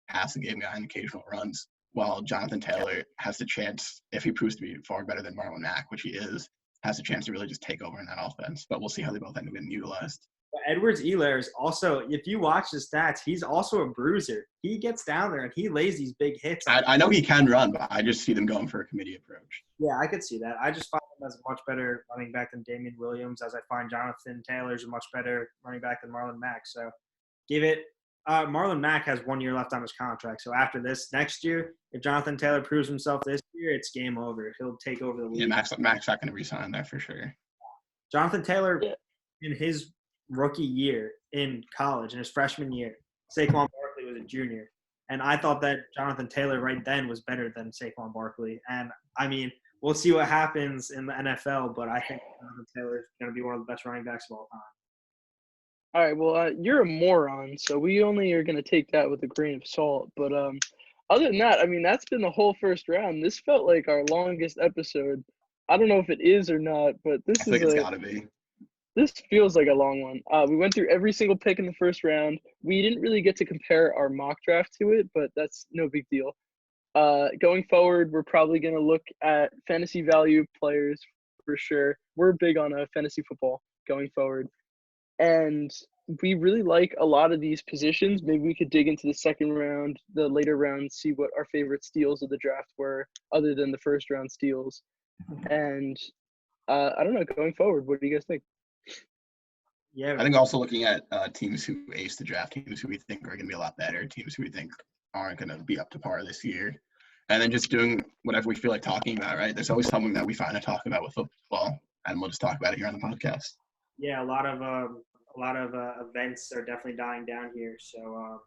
passing game guy and occasional runs, while Jonathan Taylor has the chance, if he proves to be far better than Marlon Mack, which he is, has a chance to really just take over in that offense. But we'll see how they both end up getting utilized. But Edwards-Helaire is also, if you watch his stats, he's also a bruiser. He gets down there and he lays these big hits. I know he can run, but I just see them going for a committee approach. Yeah, I could see that. I just find him as a much better running back than Damian Williams, as I find Jonathan Taylor's a much better running back than Marlon Mack. So give it Marlon Mack has 1 year left on his contract. So after this, next year, if Jonathan Taylor proves himself this year, it's game over. He'll take over the league. Yeah, Mack's not going to resign there for sure. Jonathan Taylor, in his rookie year in college, in his freshman year, Saquon Barkley was a junior. And I thought that Jonathan Taylor right then was better than Saquon Barkley. And, I mean, we'll see what happens in the NFL, but I think Jonathan Taylor is going to be one of the best running backs of all time. All right, well, you're a moron, so we only are going to take that with a grain of salt. But other than that, I mean, that's been the whole first round. This felt like our longest episode. I don't know if it is or not, but I think it's got to be. This feels like a long one. We went through every single pick in the first round. We didn't really get to compare our mock draft to it, but that's no big deal. Going forward, we're probably going to look at fantasy value players for sure. We're big on fantasy football going forward. And we really like a lot of these positions. Maybe we could dig into the second round, the later rounds, see what our favorite steals of the draft were other than the first round steals. And I don't know, going forward, what do you guys think? Yeah, I think also looking at teams who ace the draft, teams who we think are going to be a lot better, teams who we think aren't going to be up to par this year, and then just doing whatever we feel like talking about, right? There's always something that we find to talk about with football, and we'll just talk about it here on the podcast. Yeah, a lot of events are definitely dying down here, so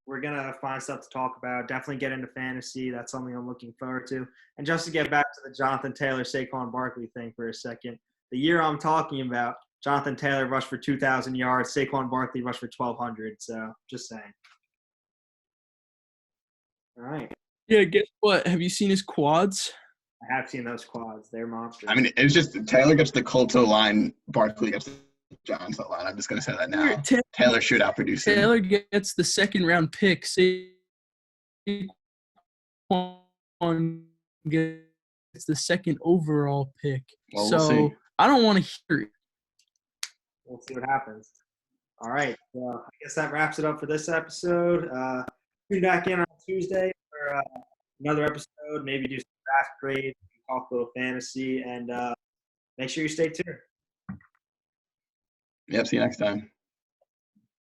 we're gonna find stuff to talk about. Definitely get into fantasy. That's something I'm looking forward to. And just to get back to the Jonathan Taylor, Saquon Barkley thing for a second, the year I'm talking about, Jonathan Taylor rushed for 2,000 yards. Saquon Barkley rushed for 1,200. So just saying. All right. Yeah, guess what? Have you seen his quads? I have seen those quads. They're monsters. I mean, it's just Taylor gets the Colts line, Barkley gets the Giants line. I'm just going to say that now. Taylor should outproduce him. Taylor gets the second round pick. Saquon gets the second overall pick. Well, so we'll see. I don't want to hear it. We'll see what happens. All right. Well, I guess that wraps it up for this episode. Tune back in on Tuesday for another episode. Maybe do some draft grades, talk a little fantasy, and make sure you stay tuned. Yep, see you next time.